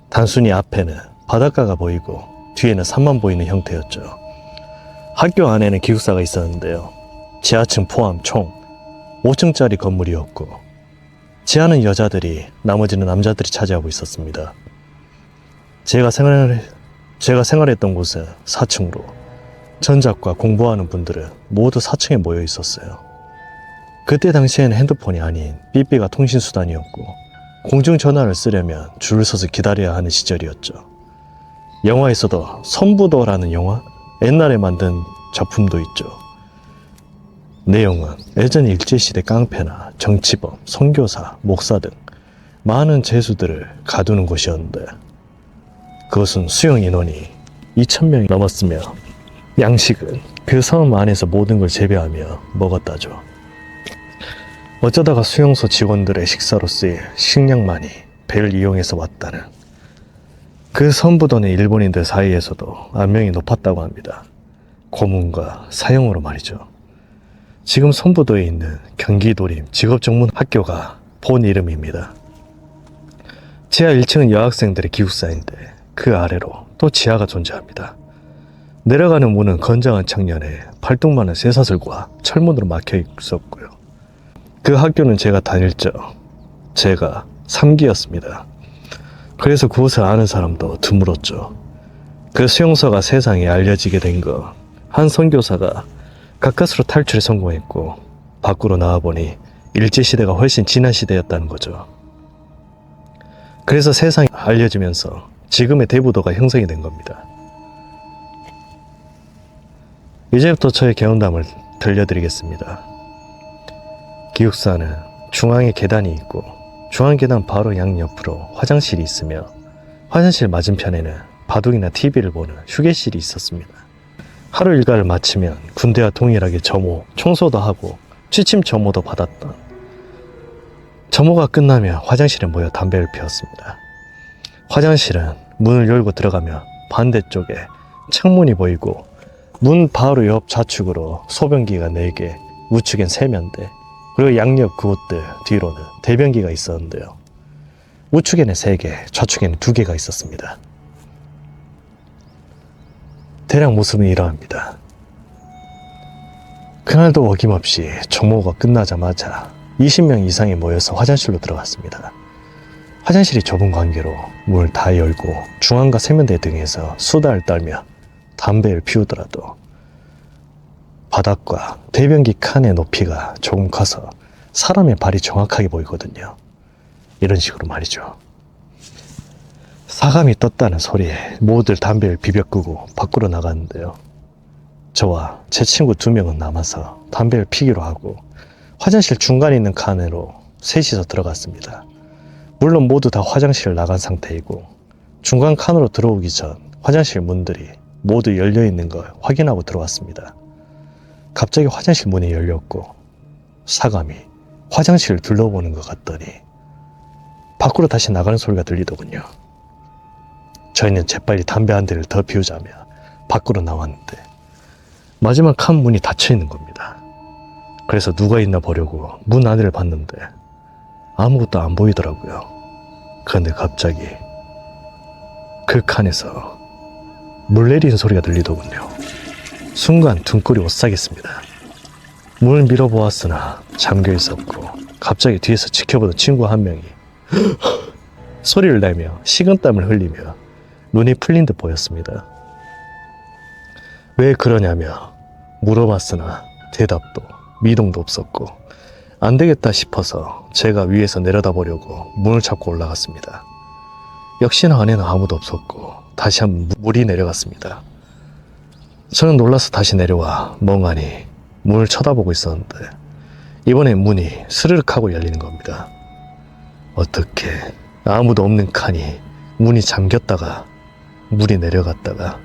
단순히 앞에는 바닷가가 보이고 뒤에는 산만 보이는 형태였죠. 학교 안에는 기숙사가 있었는데요. 지하층 포함 총 5층짜리 건물이었고 지하는 여자들이, 나머지는 남자들이 차지하고 있었습니다. 제가 생활했던 곳은 4층으로 전작과 공부하는 분들은 모두 4층에 모여 있었어요. 그때 당시에는 핸드폰이 아닌 삐삐가 통신수단이었고 공중전화를 쓰려면 줄을 서서 기다려야 하는 시절이었죠. 영화에서도 선부도라는 영화? 옛날에 만든 작품도 있죠. 내용은 예전 일제시대 깡패나 정치범, 선교사, 목사 등 많은 죄수들을 가두는 곳이었는데 그것은 수용 인원이 2,000명이 넘었으며 양식은 그 섬 안에서 모든 걸 재배하며 먹었다죠. 어쩌다가 수용소 직원들의 식사로 쓰일 식량만이 배를 이용해서 왔다는 그 선부도는 일본인들 사이에서도 악명이 높았다고 합니다. 고문과 사형으로 말이죠. 지금 선부도에 있는 경기도림 직업전문학교가 본 이름입니다. 지하 1층은 여학생들의 기숙사인데 그 아래로 또 지하가 존재합니다. 내려가는 문은 건장한 청년의 팔뚝 많은 쇠사슬과 철문으로 막혀 있었고요. 그 학교는 제가 다닐 적 제가 3기였습니다. 그래서 그곳을 아는 사람도 드물었죠. 그 수용소가 세상에 알려지게 된 거, 한 선교사가 가까스로 탈출에 성공했고 밖으로 나와보니 일제시대가 훨씬 지난 시대였다는 거죠. 그래서 세상에 알려지면서 지금의 대부도가 형성이 된 겁니다. 이제부터 저의 경험담을 들려드리겠습니다. 기숙사는 중앙에 계단이 있고 중앙 계단 바로 양옆으로 화장실이 있으며 화장실 맞은편에는 바둑이나 TV를 보는 휴게실이 있었습니다. 하루 일과를 마치면 군대와 동일하게 점호, 청소도 하고 취침 점호도 받았던 점호가 끝나면 화장실에 모여 담배를 피웠습니다. 화장실은 문을 열고 들어가면 반대쪽에 창문이 보이고 문 바로 옆 좌측으로 소변기가 4개, 우측엔 3면대, 그리고 양옆 그곳들 뒤로는 대변기가 있었는데요. 우측에는 3개, 좌측에는 2개가 있었습니다. 대략 모습은 이러합니다. 그날도 어김없이 정모가 끝나자마자 20명 이상이 모여서 화장실로 들어갔습니다. 화장실이 좁은 관계로 문을 다 열고 중앙과 세면대 등에서 수다를 떨며 담배를 피우더라도 바닥과 대변기 칸의 높이가 조금 커서 사람의 발이 정확하게 보이거든요. 이런 식으로 말이죠. 사감이 떴다는 소리에 모두들 담배를 비벼 끄고 밖으로 나갔는데요. 저와 제 친구 2명은 남아서 담배를 피기로 하고 화장실 중간에 있는 칸으로 셋이서 들어갔습니다. 물론 모두 다 화장실을 나간 상태이고 중간 칸으로 들어오기 전 화장실 문들이 모두 열려있는 걸 확인하고 들어왔습니다. 갑자기 화장실 문이 열렸고 사감이 화장실을 둘러보는 것 같더니 밖으로 다시 나가는 소리가 들리더군요. 저희는 재빨리 담배 한 대를 더 피우자며 밖으로 나왔는데 마지막 칸 문이 닫혀 있는 겁니다. 그래서 누가 있나 보려고 문 안을 봤는데 아무것도 안 보이더라고요. 그런데 갑자기 그 칸에서 물 내리는 소리가 들리더군요. 순간 등골이 오싹했습니다. 문을 밀어보았으나 잠겨 있었고 갑자기 뒤에서 지켜보던 친구 한 명이 소리를 내며 식은땀을 흘리며 눈이 풀린 듯 보였습니다. 왜 그러냐며 물어봤으나 대답도 미동도 없었고 안 되겠다 싶어서 제가 위에서 내려다보려고 문을 잡고 올라갔습니다. 역시나 안에는 아무도 없었고 다시 한번 물이 내려갔습니다. 저는 놀라서 다시 내려와 멍하니 문을 쳐다보고 있었는데 이번엔 문이 스르륵 하고 열리는 겁니다. 어떻게 아무도 없는 칸이 문이 잠겼다가 물이 내려갔다가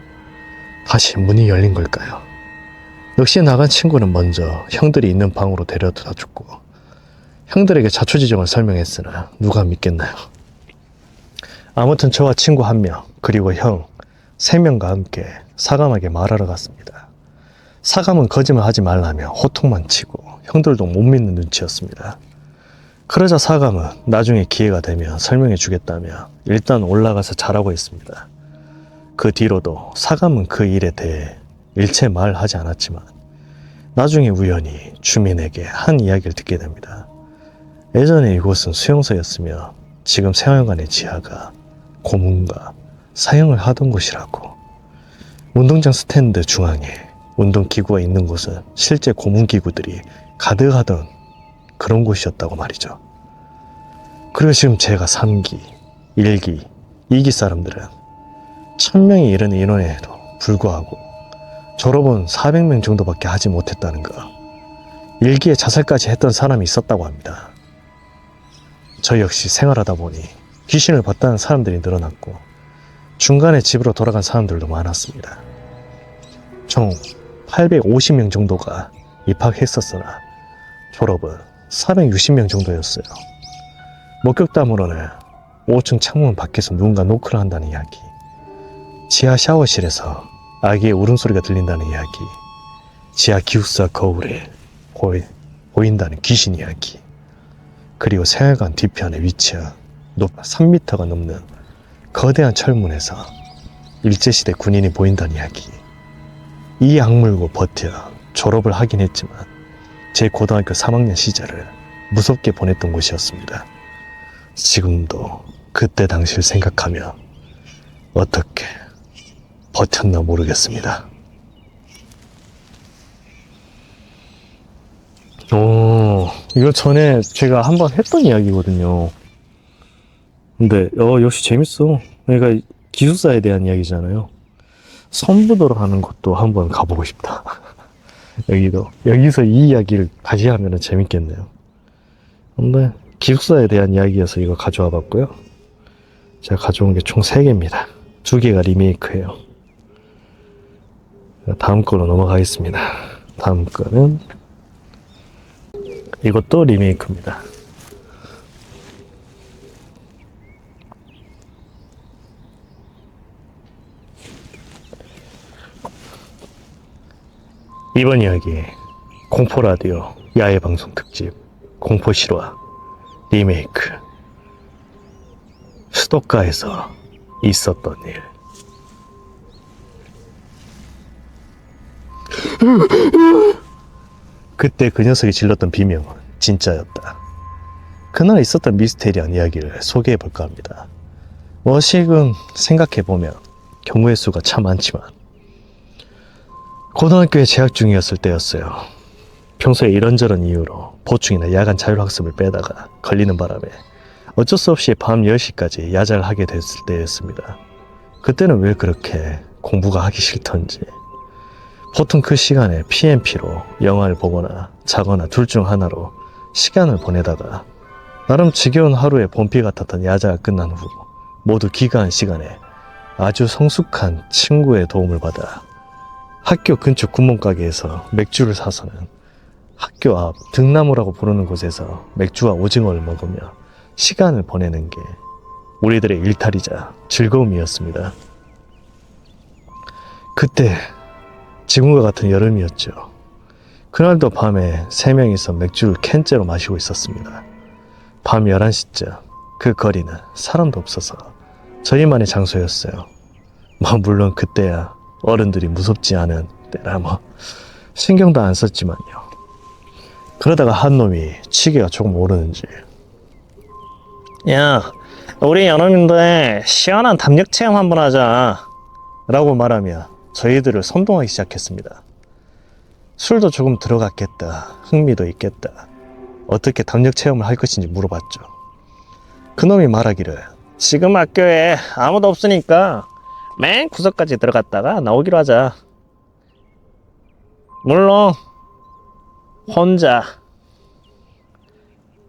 다시 문이 열린 걸까요? 역시 나간 친구는 먼저 형들이 있는 방으로 데려다 줬고 형들에게 자초지종을 설명했으나 누가 믿겠나요? 아무튼 저와 친구 1명 그리고 형 3명과 함께 사감에게 말하러 갔습니다. 사감은 거짓말하지 말라며 호통만 치고 형들도 못 믿는 눈치였습니다. 그러자 사감은 나중에 기회가 되면 설명해 주겠다며 일단 올라가서 자라고 했습니다. 그 뒤로도 사감은 그 일에 대해 일체 말하지 않았지만 나중에 우연히 주민에게 한 이야기를 듣게 됩니다. 예전에 이곳은 수용소였으며 지금 생활관의 지하가 고문과 사형을 하던 곳이라고. 운동장 스탠드 중앙에 운동기구가 있는 곳은 실제 고문기구들이 가득하던 그런 곳이었다고 말이죠. 그리고 지금 제가 3기, 1기, 2기 사람들은 1000명이 이르는 인원에도 불구하고 졸업은 400명 정도밖에 하지 못했다는 거. 1기에 자살까지 했던 사람이 있었다고 합니다. 저 역시 생활하다 보니 귀신을 봤다는 사람들이 늘어났고 중간에 집으로 돌아간 사람들도 많았습니다. 총 850명 정도가 입학했었으나 졸업은 460명 정도였어요. 목격담으로는 5층 창문 밖에서 누군가 노크를 한다는 이야기, 지하 샤워실에서 아기의 울음소리가 들린다는 이야기, 지하 기숙사 거울에 보인다는 귀신 이야기, 그리고 생활관 뒤편에 위치한 높이 3m가 넘는 거대한 철문에서 일제시대 군인이 보인다는 이야기. 이 악물고 버텨 졸업을 하긴 했지만 제 고등학교 3학년 시절을 무섭게 보냈던 곳이었습니다. 지금도 그때 당시를 생각하며 어떻게 버텼나 모르겠습니다. 이거 전에 제가 한번 했던 이야기거든요. 근데 역시 재밌어. 그러니까 기숙사에 대한 이야기잖아요. 선부도로 하는 것도 한번 가보고 싶다. 여기서 이 이야기를 다시 하면 재밌겠네요. 근데 기숙사에 대한 이야기여서 이거 가져와 봤고요. 제가 가져온 게 총 3개입니다. 2개가 리메이크예요. 다음 거로 넘어가겠습니다. 다음 거는 이것도 리메이크입니다. 이번 이야기 공포라디오 야외방송 특집 공포실화 리메이크 수도가에서 있었던 일. 그때 그 녀석이 질렀던 비명은 진짜였다. 그날 있었던 미스테리한 이야기를 소개해볼까 합니다. 지금 생각해보면 경우의 수가 참 많지만 고등학교에 재학 중이었을 때였어요. 평소에 이런저런 이유로 보충이나 야간 자율학습을 빼다가 걸리는 바람에 어쩔 수 없이 밤 10시까지 야자를 하게 됐을 때였습니다. 그때는 왜 그렇게 공부가 하기 싫던지 보통 그 시간에 PMP로 영화를 보거나 자거나 둘 중 하나로 시간을 보내다가 나름 지겨운 하루의 본피 같았던 야자가 끝난 후 모두 귀가한 시간에 아주 성숙한 친구의 도움을 받아 학교 근처 구멍가게에서 맥주를 사서는 학교 앞 등나무라고 부르는 곳에서 맥주와 오징어를 먹으며 시간을 보내는 게 우리들의 일탈이자 즐거움이었습니다. 그때 지금과 같은 여름이었죠. 그날도 밤에 3명이서 맥주를 캔째로 마시고 있었습니다. 밤 11시쯤 그 거리는 사람도 없어서 저희만의 장소였어요. 물론 그때야 어른들이 무섭지 않은 때라 신경도 안 썼지만요. 그러다가 한 놈이 치계가 조금 오르는지 야, 우리 여름인데 시원한 담력 체험 한번 하자 라고 말하며 저희들을 선동하기 시작했습니다. 술도 조금 들어갔겠다, 흥미도 있겠다, 어떻게 담력 체험을 할 것인지 물어봤죠. 그놈이 말하기를 지금 학교에 아무도 없으니까 맨 구석까지 들어갔다가 나오기로 하자. 물론 혼자.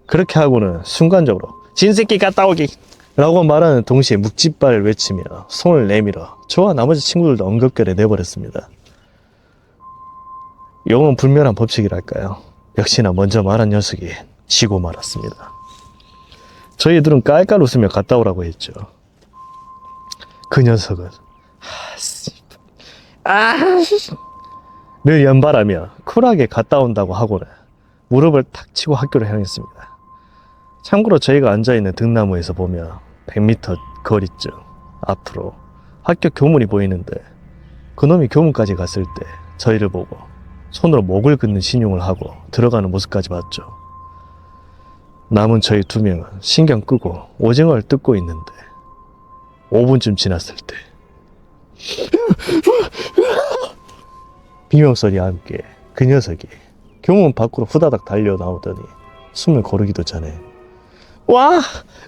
그렇게 하고는 순간적으로 진새끼 갔다 오기 라고 말하는 동시에 묵찌발을 외치며 손을 내밀어 저와 나머지 친구들도 엉겁결에 내버렸습니다. 용은 불멸한 법칙이랄까요. 역시나 먼저 말한 녀석이 지고 말았습니다. 저희들은 깔깔 웃으며 갔다 오라고 했죠. 그 녀석은 늘 연발하며 쿨하게 갔다 온다고 하고는 무릎을 탁 치고 학교를 향했습니다. 참고로 저희가 앉아있는 등나무에서 보면 100m 거리쯤 앞으로 학교 교문이 보이는데 그놈이 교문까지 갔을 때 저희를 보고 손으로 목을 긋는 신용을 하고 들어가는 모습까지 봤죠. 남은 저희 2명은 신경 끄고 오징어를 뜯고 있는데 5분쯤 지났을 때 비명소리와 함께 그 녀석이 교문 밖으로 후다닥 달려 나오더니 숨을 고르기도 전에 와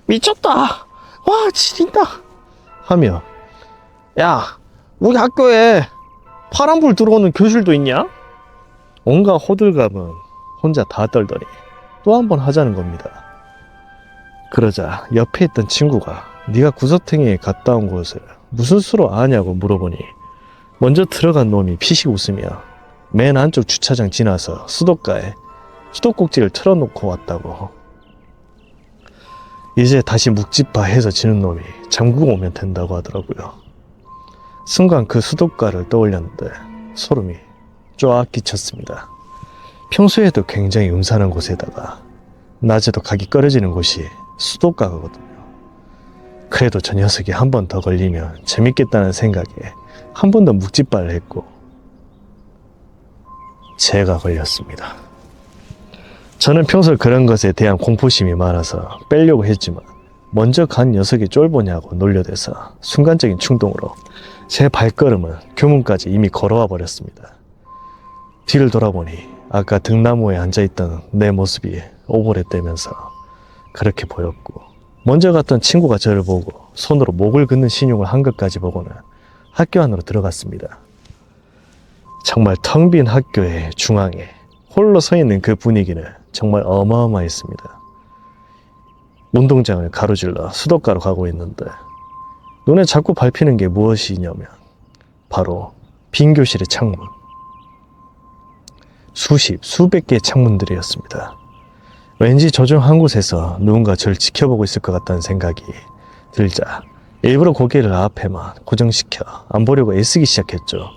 미쳤다 와 지린다 하며 야 우리 학교에 파란불 들어오는 교실도 있냐? 온갖 호들갑은 혼자 다 떨더니 또 한 번 하자는 겁니다. 그러자 옆에 있던 친구가 네가 구석탱이에 갔다 온 곳을 무슨 수로 아냐고 물어보니 먼저 들어간 놈이 피식 웃으며 맨 안쪽 주차장 지나서 수도가에 수도꼭지를 틀어놓고 왔다고. 이제 다시 묵찌파 해서 지는 놈이 잠그고 오면 된다고 하더라고요. 순간 그 수도가를 떠올렸는데 소름이 쫙 끼쳤습니다. 평소에도 굉장히 음산한 곳에다가 낮에도 각이 꺼려지는 곳이 수도가거든요. 그래도 저 녀석이 한 번 더 걸리면 재밌겠다는 생각에 한 번 더 묵찌발을 했고 제가 걸렸습니다. 저는 평소 그런 것에 대한 공포심이 많아서 빼려고 했지만 먼저 간 녀석이 쫄보냐고 놀려대서 순간적인 충동으로 제 발걸음은 교문까지 이미 걸어와 버렸습니다. 뒤를 돌아보니 아까 등나무에 앉아있던 내 모습이 오버랩되면서 그렇게 보였고 먼저 갔던 친구가 저를 보고 손으로 목을 긋는 신용을 한 것까지 보고는 학교 안으로 들어갔습니다. 정말 텅 빈 학교의 중앙에 홀로 서 있는 그 분위기는 정말 어마어마했습니다. 운동장을 가로질러 수도가로 가고 있는데 눈에 자꾸 밟히는 게 무엇이냐면 바로 빈 교실의 창문. 수백 개의 창문들이었습니다. 왠지 저 중 한 곳에서 누군가 저를 지켜보고 있을 것 같다는 생각이 들자 일부러 고개를 앞에만 고정시켜 안 보려고 애쓰기 시작했죠.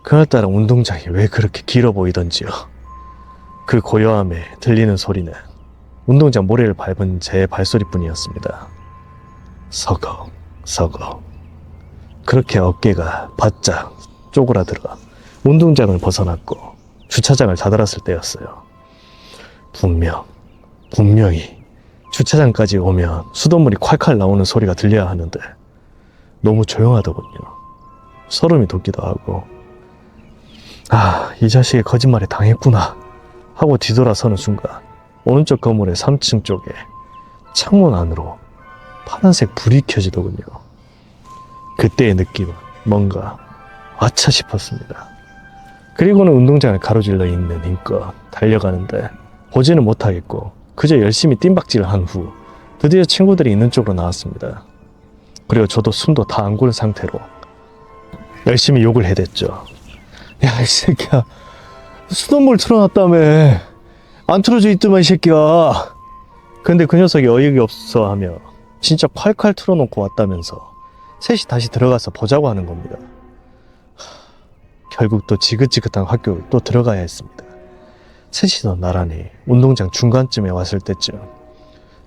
그날따라 운동장이 왜 그렇게 길어 보이던지요. 그 고요함에 들리는 소리는 운동장 모래를 밟은 제 발소리뿐이었습니다. 서걱 서걱. 그렇게 어깨가 바짝 쪼그라들어 운동장을 벗어났고 주차장을 다다랐을 때였어요. 분명히 주차장까지 오면 수돗물이 콸콸 나오는 소리가 들려야 하는데 너무 조용하더군요. 소름이 돋기도 하고 이 자식이 거짓말에 당했구나 하고 뒤돌아서는 순간 오른쪽 건물의 3층 쪽에 창문 안으로 파란색 불이 켜지더군요. 그때의 느낌은 뭔가 아차 싶었습니다. 그리고는 운동장을 가로질러 있는 힘껏 달려가는데 보지는 못하겠고 그저 열심히 뜀박질을 한 후 드디어 친구들이 있는 쪽으로 나왔습니다. 그리고 저도 숨도 다 안 고른 상태로 열심히 욕을 해댔죠. 야, 이 새끼야, 수돗물 틀어놨다며. 안 틀어져 있더만 이 새끼야. 근데 그 녀석이 어이가 없어 하며 진짜 콸콸 틀어놓고 왔다면서 셋이 다시 들어가서 보자고 하는 겁니다. 결국 또 지긋지긋한 학교를 또 들어가야 했습니다. 셋이서 나란히 운동장 중간쯤에 왔을 때쯤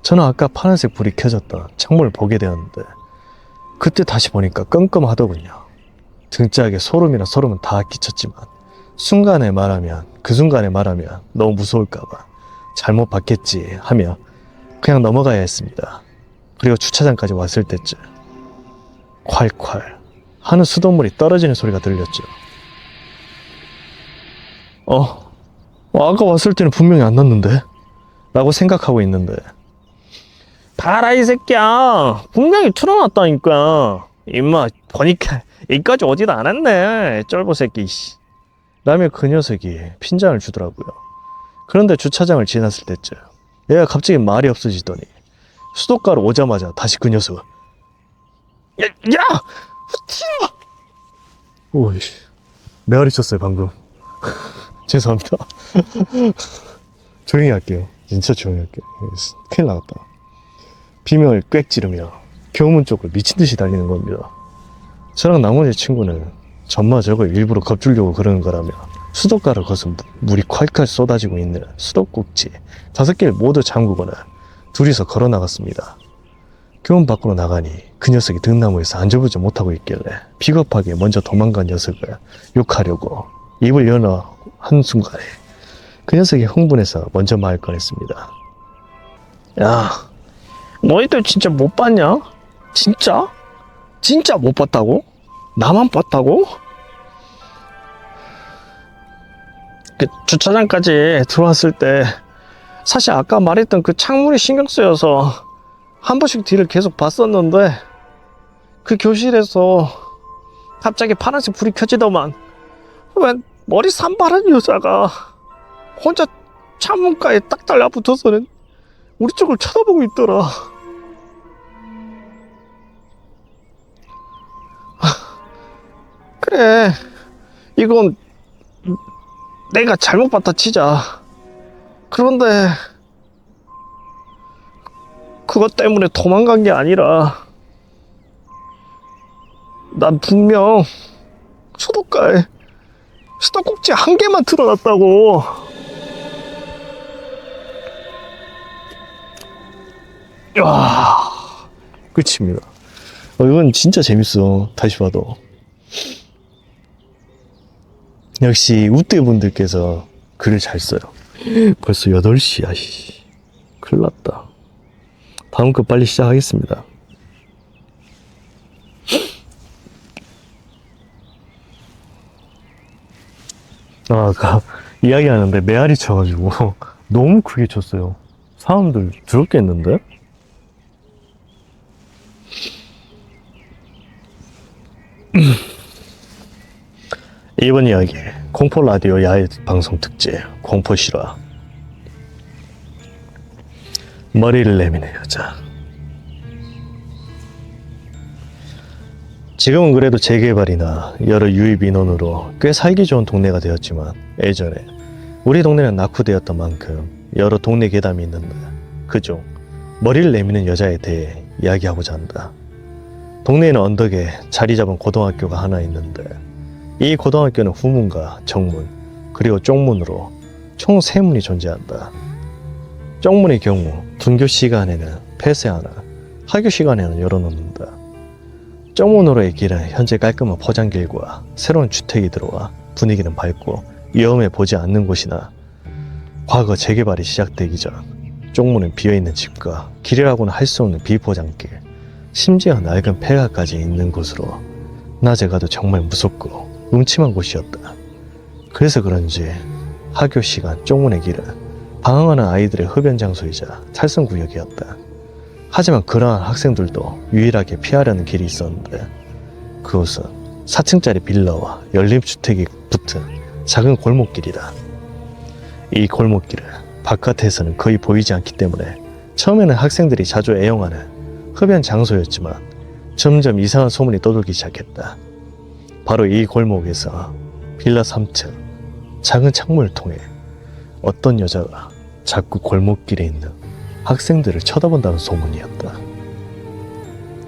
저는 아까 파란색 불이 켜졌던 창문을 보게 되었는데 그때 다시 보니까 끔끔하더군요. 등짝에 소름이나 소름은 다 끼쳤지만 그 순간에 말하면 너무 무서울까봐 잘못 봤겠지 하며 그냥 넘어가야 했습니다. 그리고 주차장까지 왔을 때쯤 콸콸 하는 수돗물이 떨어지는 소리가 들렸죠. 아까 왔을 때는 분명히 안 났는데? 라고 생각하고 있는데 봐라 이 새끼야, 분명히 틀어놨다니까. 임마 보니까 여기까지 오지도 않았네 쫄보 새끼 라며 그 녀석이 핀잔을 주더라고요. 그런데 주차장을 지났을 때쯤 얘가 갑자기 말이 없어지더니 수도가로 오자마자 다시 그 녀석 야! 튀어! 오이씨 메아리 쳤어요 방금. 죄송합니다. 조용히 할게요. 진짜 조용히 할게요. 큰일 나갔다. 비명을 꽥 지르며 교문 쪽으로 미친듯이 달리는 겁니다. 저랑 나머지 친구는 전마 저거 일부러 겁주려고 그러는 거라며 수도가를 거쳐 물이 콸콸 쏟아지고 있는 수도꼭지 5개를 모두 잠그고는 둘이서 걸어 나갔습니다. 교문 밖으로 나가니 그 녀석이 등나무에서 안절부절 못하고 있길래 비겁하게 먼저 도망간 녀석을 욕하려고 입을 여는 한순간에 그 녀석이 흥분해서 먼저 말 꺼냈습니다. 야, 너희들 진짜 못 봤냐? 진짜? 진짜 못 봤다고? 나만 봤다고? 그 주차장까지 들어왔을 때 사실 아까 말했던 그 창문이 신경 쓰여서 한 번씩 뒤를 계속 봤었는데 그 교실에서 갑자기 파란색 불이 켜지더만 왜 머리 산발한 여자가 혼자 창문가에 딱 달라붙어서는 우리 쪽을 쳐다보고 있더라. 그래, 이건 내가 잘못 봤다 치자. 그런데 그것 때문에 도망간 게 아니라 난 분명 수도가에 수도꼭지 한 개만 틀어놨다고. 야, 끝입니다. 이건 진짜 재밌어. 다시 봐도. 역시 우대분들께서 글을 잘 써요. 벌써 8시야. 큰일 났다. 다음 거 빨리 시작하겠습니다. 아까 이야기하는데 메아리 쳐가지고 너무 크게 쳤어요. 사람들 들었겠는데? 이번 이야기 공포 라디오 야외 방송 특집 공포 실화. 머리를 내미는 여자. 지금은 그래도 재개발이나 여러 유입 인원으로 꽤 살기 좋은 동네가 되었지만 예전에 우리 동네는 낙후되었던 만큼 여러 동네 괴담이 있는데 그중 머리를 내미는 여자에 대해 이야기하고자 한다. 동네에는 언덕에 자리 잡은 고등학교가 하나 있는데 이 고등학교는 후문과 정문 그리고 쪽문으로 총 3문이 존재한다. 쪽문의 경우 등교 시간에는 폐쇄하나 하교 시간에는 열어놓는다. 쪽문으로의 길은 현재 깔끔한 포장길과 새로운 주택이 들어와 분위기는 밝고 위험해 보지 않는 곳이나 과거 재개발이 시작되기 전 쪽문은 비어있는 집과 길이라고는 할 수 없는 비포장길, 심지어 낡은 폐가까지 있는 곳으로 낮에 가도 정말 무섭고 음침한 곳이었다. 그래서 그런지 하교 시간 쪽문의 길은 방황하는 아이들의 흡연 장소이자 탈선구역이었다. 하지만 그러한 학생들도 유일하게 피하려는 길이 있었는데 그곳은 4층짜리 빌라와 연립주택이 붙은 작은 골목길이다. 이 골목길은 바깥에서는 거의 보이지 않기 때문에 처음에는 학생들이 자주 애용하는 흡연 장소였지만 점점 이상한 소문이 떠돌기 시작했다. 바로 이 골목에서 빌라 3층 작은 창문을 통해 어떤 여자가 자꾸 골목길에 있는 학생들을 쳐다본다는 소문이었다.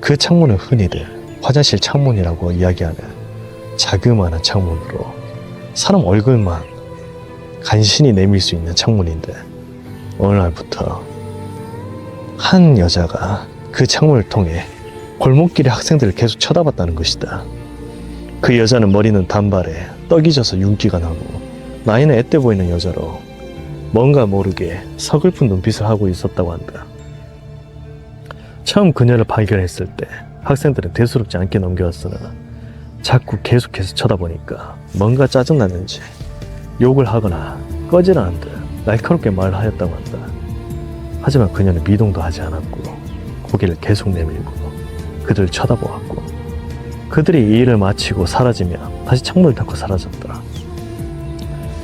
그 창문은 흔히들 화장실 창문이라고 이야기하는 자그마한 창문으로 사람 얼굴만 간신히 내밀 수 있는 창문인데 어느 날부터 한 여자가 그 창문을 통해 골목길의 학생들을 계속 쳐다봤다는 것이다. 그 여자는 머리는 단발에 떡이 져서 윤기가 나고 나이는 앳돼 보이는 여자로 뭔가 모르게 서글픈 눈빛을 하고 있었다고 한다. 처음 그녀를 발견했을 때 학생들은 대수롭지 않게 넘겨왔으나 자꾸 계속해서 쳐다보니까 뭔가 짜증났는지 욕을 하거나 꺼지라는 듯 날카롭게 말을 하였다고 한다. 하지만 그녀는 미동도 하지 않았고 고개를 계속 내밀고 그들을 쳐다보았고 그들이 이 일을 마치고 사라지며 다시 창문을 닫고 사라졌다.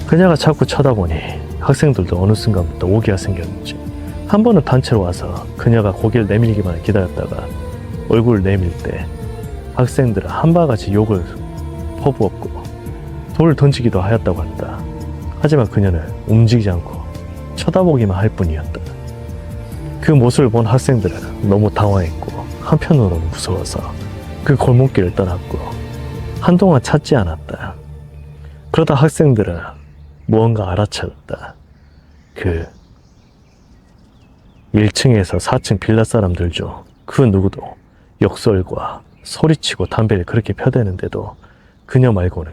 그녀가 자꾸 쳐다보니 학생들도 어느 순간부터 오기가 생겼는지 한 번은 단체로 와서 그녀가 고개를 내밀기만 기다렸다가 얼굴을 내밀 때 학생들은 한바가지 욕을 퍼부었고 돌을 던지기도 하였다고 한다. 하지만 그녀는 움직이지 않고 쳐다보기만 할 뿐이었다. 그 모습을 본 학생들은 너무 당황했고 한편으로는 무서워서 그 골목길을 떠났고 한동안 찾지 않았다. 그러다 학생들은 무언가 알아차렸다. 그 1층에서 4층 빌라 사람들 중 그 누구도 욕설과 소리치고 담배를 그렇게 펴대는데도 그녀 말고는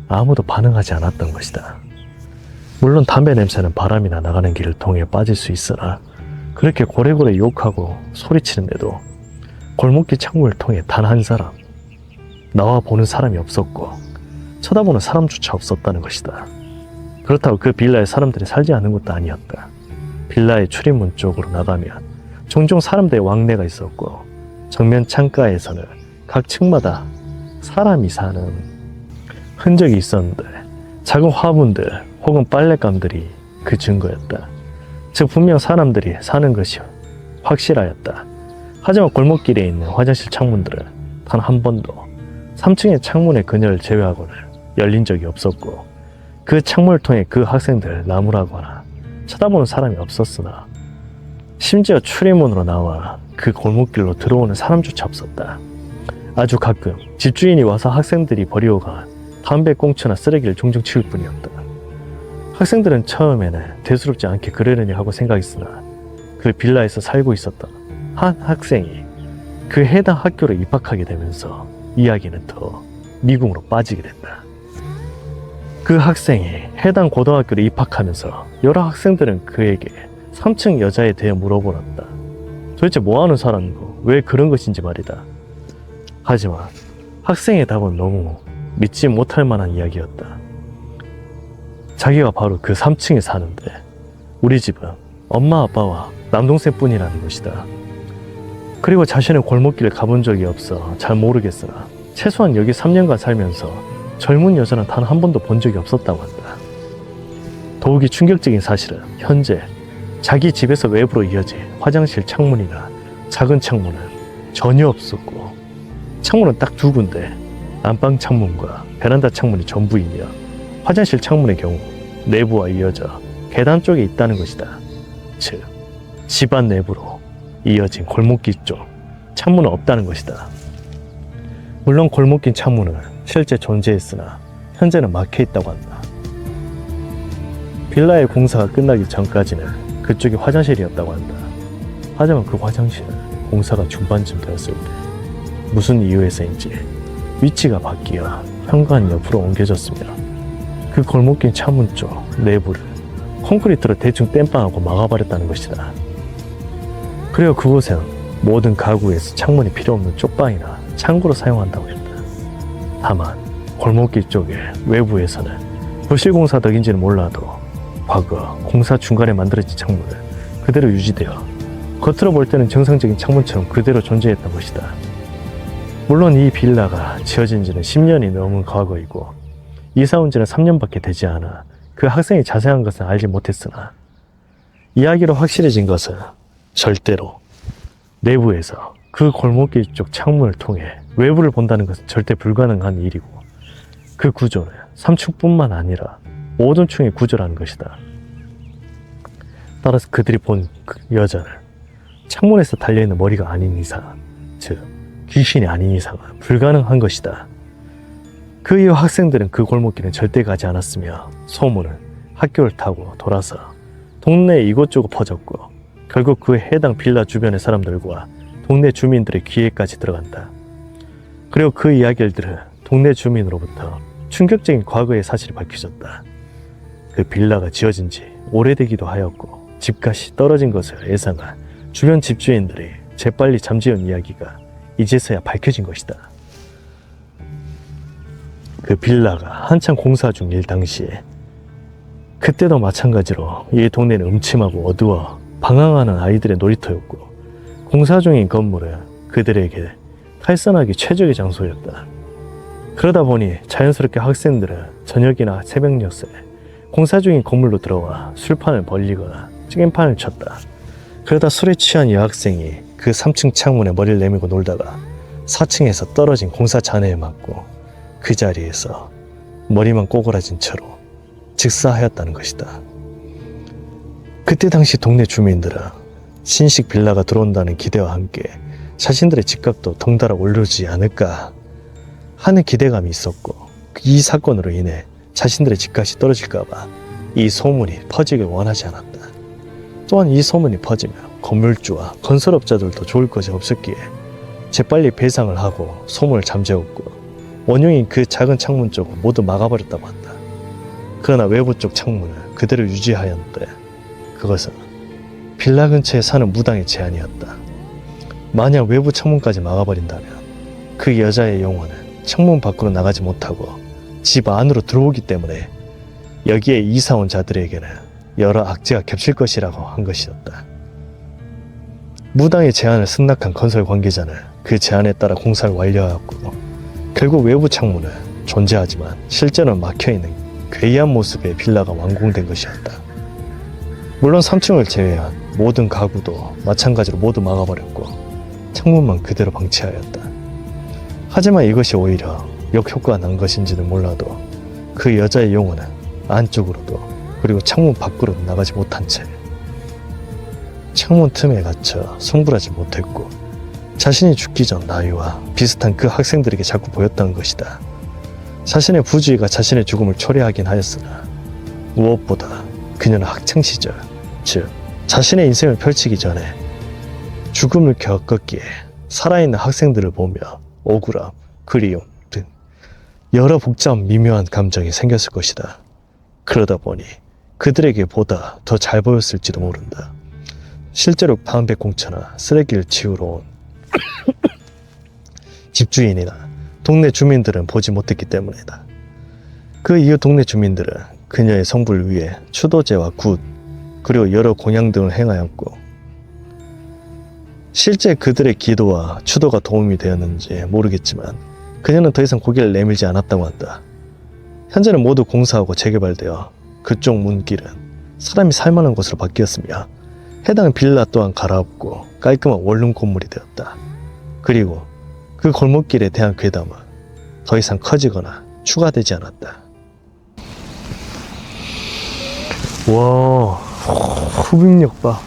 아무도 반응하지 않았던 것이다. 물론 담배 냄새는 바람이나 나가는 길을 통해 빠질 수 있으나 그렇게 고래고래 욕하고 소리치는데도 골목길 창문을 통해 단 한 사람, 나와 보는 사람이 없었고 쳐다보는 사람조차 없었다는 것이다. 그렇다고 그 빌라에 사람들이 살지 않는 것도 아니었다. 빌라의 출입문 쪽으로 나가면 종종 사람들의 왕래가 있었고 정면 창가에서는 각 층마다 사람이 사는 흔적이 있었는데 작은 화분들 혹은 빨랫감들이 그 증거였다. 즉 분명 사람들이 사는 것이 확실하였다. 하지만 골목길에 있는 화장실 창문들은 단 한 번도 3층의 창문의 그녀를 제외하고는 열린 적이 없었고 그 창문을 통해 그 학생들을 나무라거나 쳐다보는 사람이 없었으나 심지어 출입문으로 나와 그 골목길로 들어오는 사람조차 없었다. 아주 가끔 집주인이 와서 학생들이 버리고 간 담배 꽁초나 쓰레기를 종종 치울 뿐이었다. 학생들은 처음에는 대수롭지 않게 그러려니 하고 생각했으나 그 빌라에서 살고 있었던 한 학생이 그 해당 학교로 입학하게 되면서 이야기는 더 미궁으로 빠지게 된다. 그 학생이 해당 고등학교로 입학하면서 여러 학생들은 그에게 3층 여자에 대해 물어보았다. 도대체 뭐하는 사람이고 왜 그런 것인지 말이다. 하지만 학생의 답은 너무 믿지 못할 만한 이야기였다. 자기가 바로 그 3층에 사는데 우리 집은 엄마 아빠와 남동생뿐이라는 것이다. 그리고 자신은 골목길을 가본 적이 없어 잘 모르겠으나 최소한 여기 3년간 살면서 젊은 여자는 단 한 번도 본 적이 없었다고 한다. 더욱이 충격적인 사실은 현재 자기 집에서 외부로 이어진 화장실 창문이나 작은 창문은 전혀 없었고 창문은 딱 두 군데, 안방 창문과 베란다 창문이 전부이며 화장실 창문의 경우 내부와 이어져 계단 쪽에 있다는 것이다. 즉, 집안 내부로 이어진 골목길 쪽 창문은 없다는 것이다. 물론 골목길 창문은 실제 존재했으나 현재는 막혀 있다고 한다. 빌라의 공사가 끝나기 전까지는 그쪽이 화장실이었다고 한다. 하지만 그 화장실은 공사가 중반쯤 되었을 때 무슨 이유에서인지 위치가 바뀌어 현관 옆으로 옮겨졌으며 그 골목길 창문 쪽 내부를 콘크리트로 대충 땜빵하고 막아버렸다는 것이다. 그리고 그곳은 모든 가구에서 창문이 필요 없는 쪽방이나 창고로 사용한다고 했다. 다만 골목길 쪽의 외부에서는 부실공사 덕인지는 몰라도 과거 공사 중간에 만들어진 창문은 그대로 유지되어 겉으로 볼 때는 정상적인 창문처럼 그대로 존재했던 것이다. 물론 이 빌라가 지어진 지는 10년이 넘은 과거이고 이사 온 지는 3년밖에 되지 않아 그 학생이 자세한 것은 알지 못했으나 이야기로 확실해진 것은 절대로 내부에서 그 골목길 쪽 창문을 통해 외부를 본다는 것은 절대 불가능한 일이고 그 구조는 3층뿐만 아니라 모든 층의 구조라는 것이다. 따라서 그들이 본 그 여자는 창문에서 달려있는 머리가 아닌 이상, 즉 귀신이 아닌 이상은 불가능한 것이다. 그 이후 학생들은 그 골목길은 절대 가지 않았으며 소문은 학교를 타고 돌아서 동네 이곳저곳 퍼졌고 결국 그 해당 빌라 주변의 사람들과 동네 주민들의 귀에까지 들어간다. 그리고 그 이야기를 들은 동네 주민으로부터 충격적인 과거의 사실이 밝혀졌다. 그 빌라가 지어진 지 오래되기도 하였고 집값이 떨어진 것을 예상한 주변 집주인들이 재빨리 잠재운 이야기가 이제서야 밝혀진 것이다. 그 빌라가 한창 공사 중일 당시에 그때도 마찬가지로 이 동네는 음침하고 어두워 방황하는 아이들의 놀이터였고 공사 중인 건물은 그들에게 탈선하기 최적의 장소였다. 그러다 보니 자연스럽게 학생들은 저녁이나 새벽 녘에 공사 중인 건물로 들어와 술판을 벌리거나 찌개판을 쳤다. 그러다 술에 취한 여학생이 그 3층 창문에 머리를 내밀고 놀다가 4층에서 떨어진 공사 잔해에 맞고 그 자리에서 머리만 꼬그라진 채로 즉사하였다는 것이다. 그때 당시 동네 주민들은 신식 빌라가 들어온다는 기대와 함께 자신들의 집값도 덩달아 오르지 않을까 하는 기대감이 있었고, 이 사건으로 인해 자신들의 집값이 떨어질까봐 이 소문이 퍼지길 원하지 않았다. 또한 이 소문이 퍼지면 건물주와 건설업자들도 좋을 것이 없었기에 재빨리 배상을 하고 소문을 잠재웠고, 원흉인 그 작은 창문 쪽을 모두 막아버렸다고 한다. 그러나 외부 쪽 창문을 그대로 유지하였는데 그것은 빌라 근처에 사는 무당의 제안이었다. 만약 외부 창문까지 막아버린다면 그 여자의 영혼은 창문 밖으로 나가지 못하고 집 안으로 들어오기 때문에 여기에 이사온 자들에게는 여러 악재가 겹칠 것이라고 한 것이었다. 무당의 제안을 승낙한 건설 관계자는 그 제안에 따라 공사를 완료하였고, 결국 외부 창문은 존재하지만 실제로는 막혀있는 괴이한 모습의 빌라가 완공된 것이었다. 물론 3층을 제외한 모든 가구도 마찬가지로 모두 막아버렸고 창문만 그대로 방치하였다. 하지만 이것이 오히려 역효과가 난 것인지는 몰라도 그 여자의 영혼은 안쪽으로도 그리고 창문 밖으로도 나가지 못한 채 창문 틈에 갇혀 승부하지 못했고, 자신이 죽기 전 나이와 비슷한 그 학생들에게 자꾸 보였다는 것이다. 자신의 부주의가 자신의 죽음을 초래하긴 하였으나 무엇보다 그녀는 학창시절, 즉 자신의 인생을 펼치기 전에 죽음을 겪었기에 살아있는 학생들을 보며 억울함, 그리움 등 여러 복잡한 미묘한 감정이 생겼을 것이다. 그러다 보니 그들에게 보다 더 잘 보였을지도 모른다. 실제로 방백공처나 쓰레기를 치우러 온 집주인이나 동네 주민들은 보지 못했기 때문이다. 그 이후 동네 주민들은 그녀의 성불을 위해 추도제와 굿, 그리고 여러 공양 등을 행하였고, 실제 그들의 기도와 추도가 도움이 되었는지 모르겠지만 그녀는 더 이상 고개를 내밀지 않았다고 한다. 현재는 모두 공사하고 재개발되어 그쪽 문길은 사람이 살만한 곳으로 바뀌었으며 해당 빌라 또한 갈아엎고 깔끔한 원룸 건물이 되었다. 그리고 그 골목길에 대한 괴담은 더 이상 커지거나 추가되지 않았다. 와, 흡입력 봐.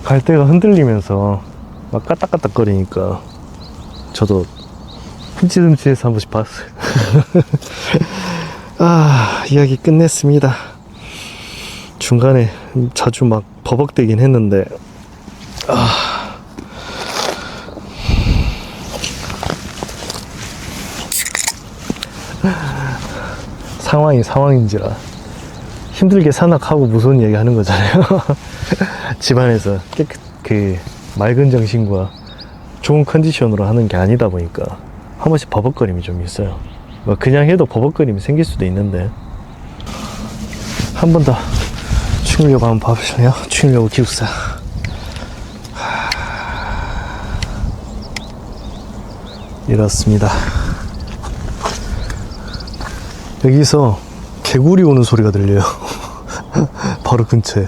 갈대가 흔들리면서 막 까딱까딱거리니까 저도 흠칫흠칫해서 한 번씩 봤어요. 아, 이야기 끝냈습니다. 중간에 자주 막 버벅대긴 했는데 상황이 상황인지라 힘들게 산악하고 무서운 이야기 하는 거잖아요. 집안에서 그 맑은 정신과 좋은 컨디션으로 하는 게 아니다 보니까 한 번씩 버벅거림이 좀 있어요. 뭐 그냥 해도 버벅거림이 생길 수도 있는데, 한 번 더 충일려고 한번 봐보실래요? 충일려고 기숙사. 이렇습니다. 여기서 개구리 우는 소리가 들려요. 바로 근처에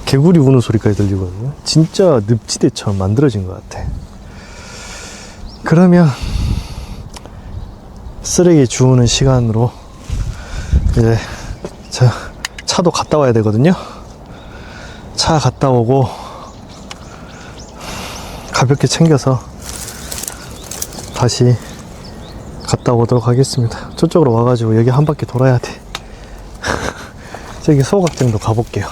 개구리 우는 소리까지 들리거든요. 진짜 늪지대처럼 만들어진 것 같아. 그러면 쓰레기 주우는 시간으로 이제 차도 갔다 와야 되거든요. 차 갔다 오고 가볍게 챙겨서 다시 갔다 오도록 하겠습니다. 저쪽으로 와가지고 여기 한 바퀴 돌아야 돼. 저기 소각장도 가볼게요.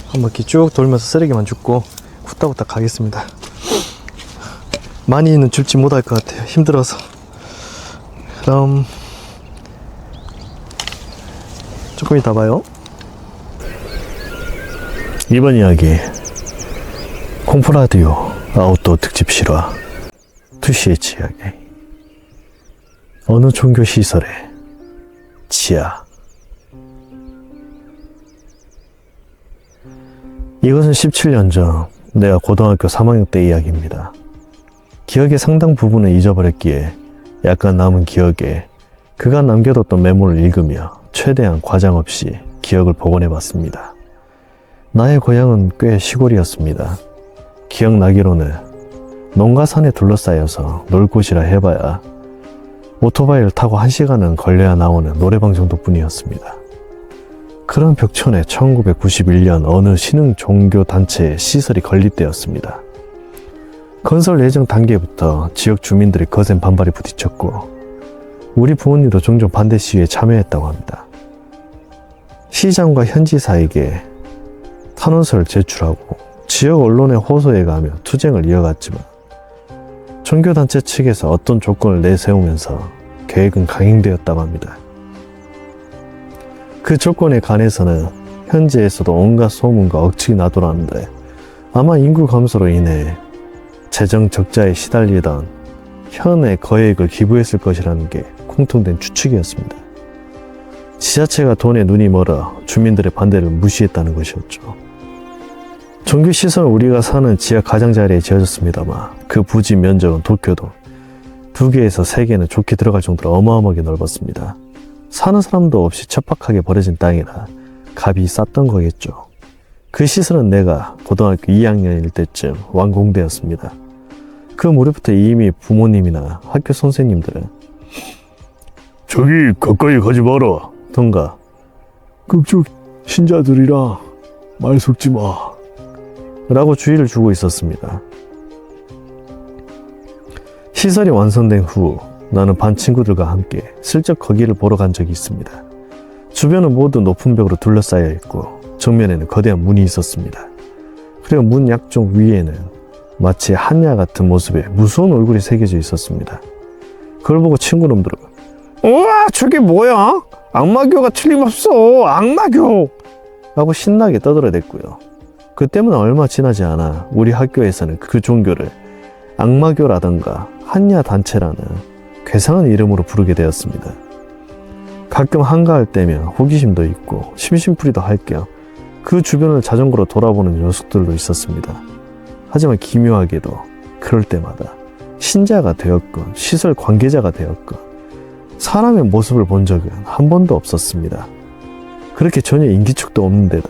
한 바퀴 쭉 돌면서 쓰레기만 줍고 후딱후딱 가겠습니다. 많이는 줍지 못할 것 같아요. 힘들어서. 그럼 조금 이따 봐요. 이번 이야기 공포라디오 아웃도어 특집 실화 2CH 이야기. 어느 종교시설의 지하. 이것은 17년 전 내가 고등학교 3학년 때 이야기입니다. 기억의 상당 부분을 잊어버렸기에 약간 남은 기억에 그간 남겨뒀던 메모를 읽으며 최대한 과장 없이 기억을 복원해봤습니다. 나의 고향은 꽤 시골이었습니다. 기억나기로는 농가산에 둘러싸여서 놀 곳이라 해봐야 오토바이를 타고 1시간은 걸려야 나오는 노래방 정도뿐이었습니다. 그런 벽촌에 1991년 어느 신흥 종교단체의 시설이 건립되었습니다. 건설 예정 단계부터 지역 주민들의 거센 반발이 부딪혔고 우리 부모님도 종종 반대 시위에 참여했다고 합니다. 시장과 현지사에게 탄원서를 제출하고 지역 언론에 호소해가며 투쟁을 이어갔지만 종교단체 측에서 어떤 조건을 내세우면서 계획은 강행되었다고 합니다. 그 조건에 관해서는 현지에서도 온갖 소문과 억측이 나돌았는데 아마 인구 감소로 인해 재정 적자에 시달리던 현의 거액을 기부했을 것이라는 게 공통된 추측이었습니다. 지자체가 돈에 눈이 멀어 주민들의 반대를 무시했다는 것이었죠. 종교시설은 우리가 사는 지하 가장자리에 지어졌습니다만 그 부지 면적은 도쿄도 2개에서 3개는 좋게 들어갈 정도로 어마어마하게 넓었습니다. 사는 사람도 없이 척박하게 버려진 땅이라 값이 쌌던 거겠죠. 그 시설은 내가 고등학교 2학년일 때쯤 완공되었습니다. 그 무렵부터 이미 부모님이나 학교 선생님들은 저기 가까이 가지 마라 던가 그쪽 신자들이라 말 섞지 마 라고 주의를 주고 있었습니다. 시설이 완성된 후 나는 반 친구들과 함께 슬쩍 거기를 보러 간 적이 있습니다. 주변은 모두 높은 벽으로 둘러싸여 있고 정면에는 거대한 문이 있었습니다. 그리고 문 약쪽 위에는 마치 한야 같은 모습의 무서운 얼굴이 새겨져 있었습니다. 그걸 보고 친구놈들은 우와 저게 뭐야? 악마교가 틀림없어 악마교! 라고 신나게 떠들어댔고요. 그 때문에 얼마 지나지 않아 우리 학교에서는 그 종교를 악마교라던가 한야단체라는 괴상한 이름으로 부르게 되었습니다. 가끔 한가할 때면 호기심도 있고 심심풀이도 할 겸 그 주변을 자전거로 돌아보는 녀석들도 있었습니다. 하지만 기묘하게도 그럴 때마다 신자가 되었건 시설 관계자가 되었건 사람의 모습을 본 적은 한 번도 없었습니다. 그렇게 전혀 인기척도 없는 데다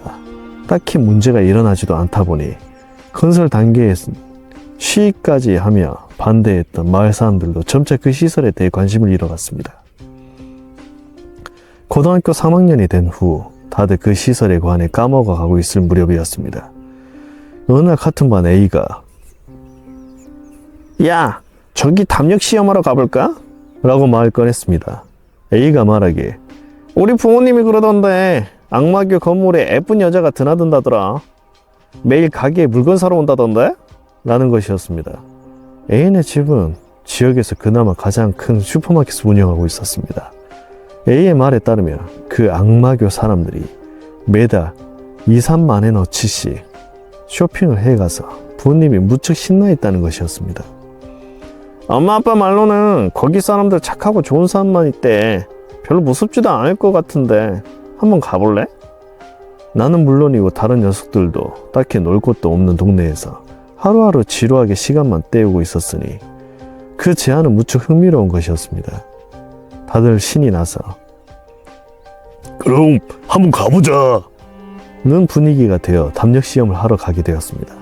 딱히 문제가 일어나지도 않다 보니 건설 단계에서 시위까지 하며 반대했던 마을 사람들도 점차 그 시설에 대해 관심을 잃어갔습니다. 고등학교 3학년이 된 후 다들 그 시설에 관해 까먹어가고 있을 무렵이었습니다. 어느 날 같은 반 A가 야 저기 담력 시험하러 가볼까? 라고 말을 꺼냈습니다. A가 말하기에 우리 부모님이 그러던데 악마교 건물에 예쁜 여자가 드나든다더라. 매일 가게에 물건 사러 온다던데? 라는 것이었습니다. A네 집은 지역에서 그나마 가장 큰 슈퍼마켓을 운영하고 있었습니다. A의 말에 따르면 그 악마교 사람들이 매달 2-3만 원어치씩 쇼핑을 해가서 부모님이 무척 신나 있다는 것이었습니다. 엄마 아빠 말로는 거기 사람들 착하고 좋은 사람만 있대. 별로 무섭지도 않을 것 같은데 한번 가볼래? 나는 물론이고 다른 녀석들도 딱히 놀 곳도 없는 동네에서 하루하루 지루하게 시간만 때우고 있었으니 그 제안은 무척 흥미로운 것이었습니다. 다들 신이 나서 그럼 한번 가보자 는 분위기가 되어 담력 시험을 하러 가게 되었습니다.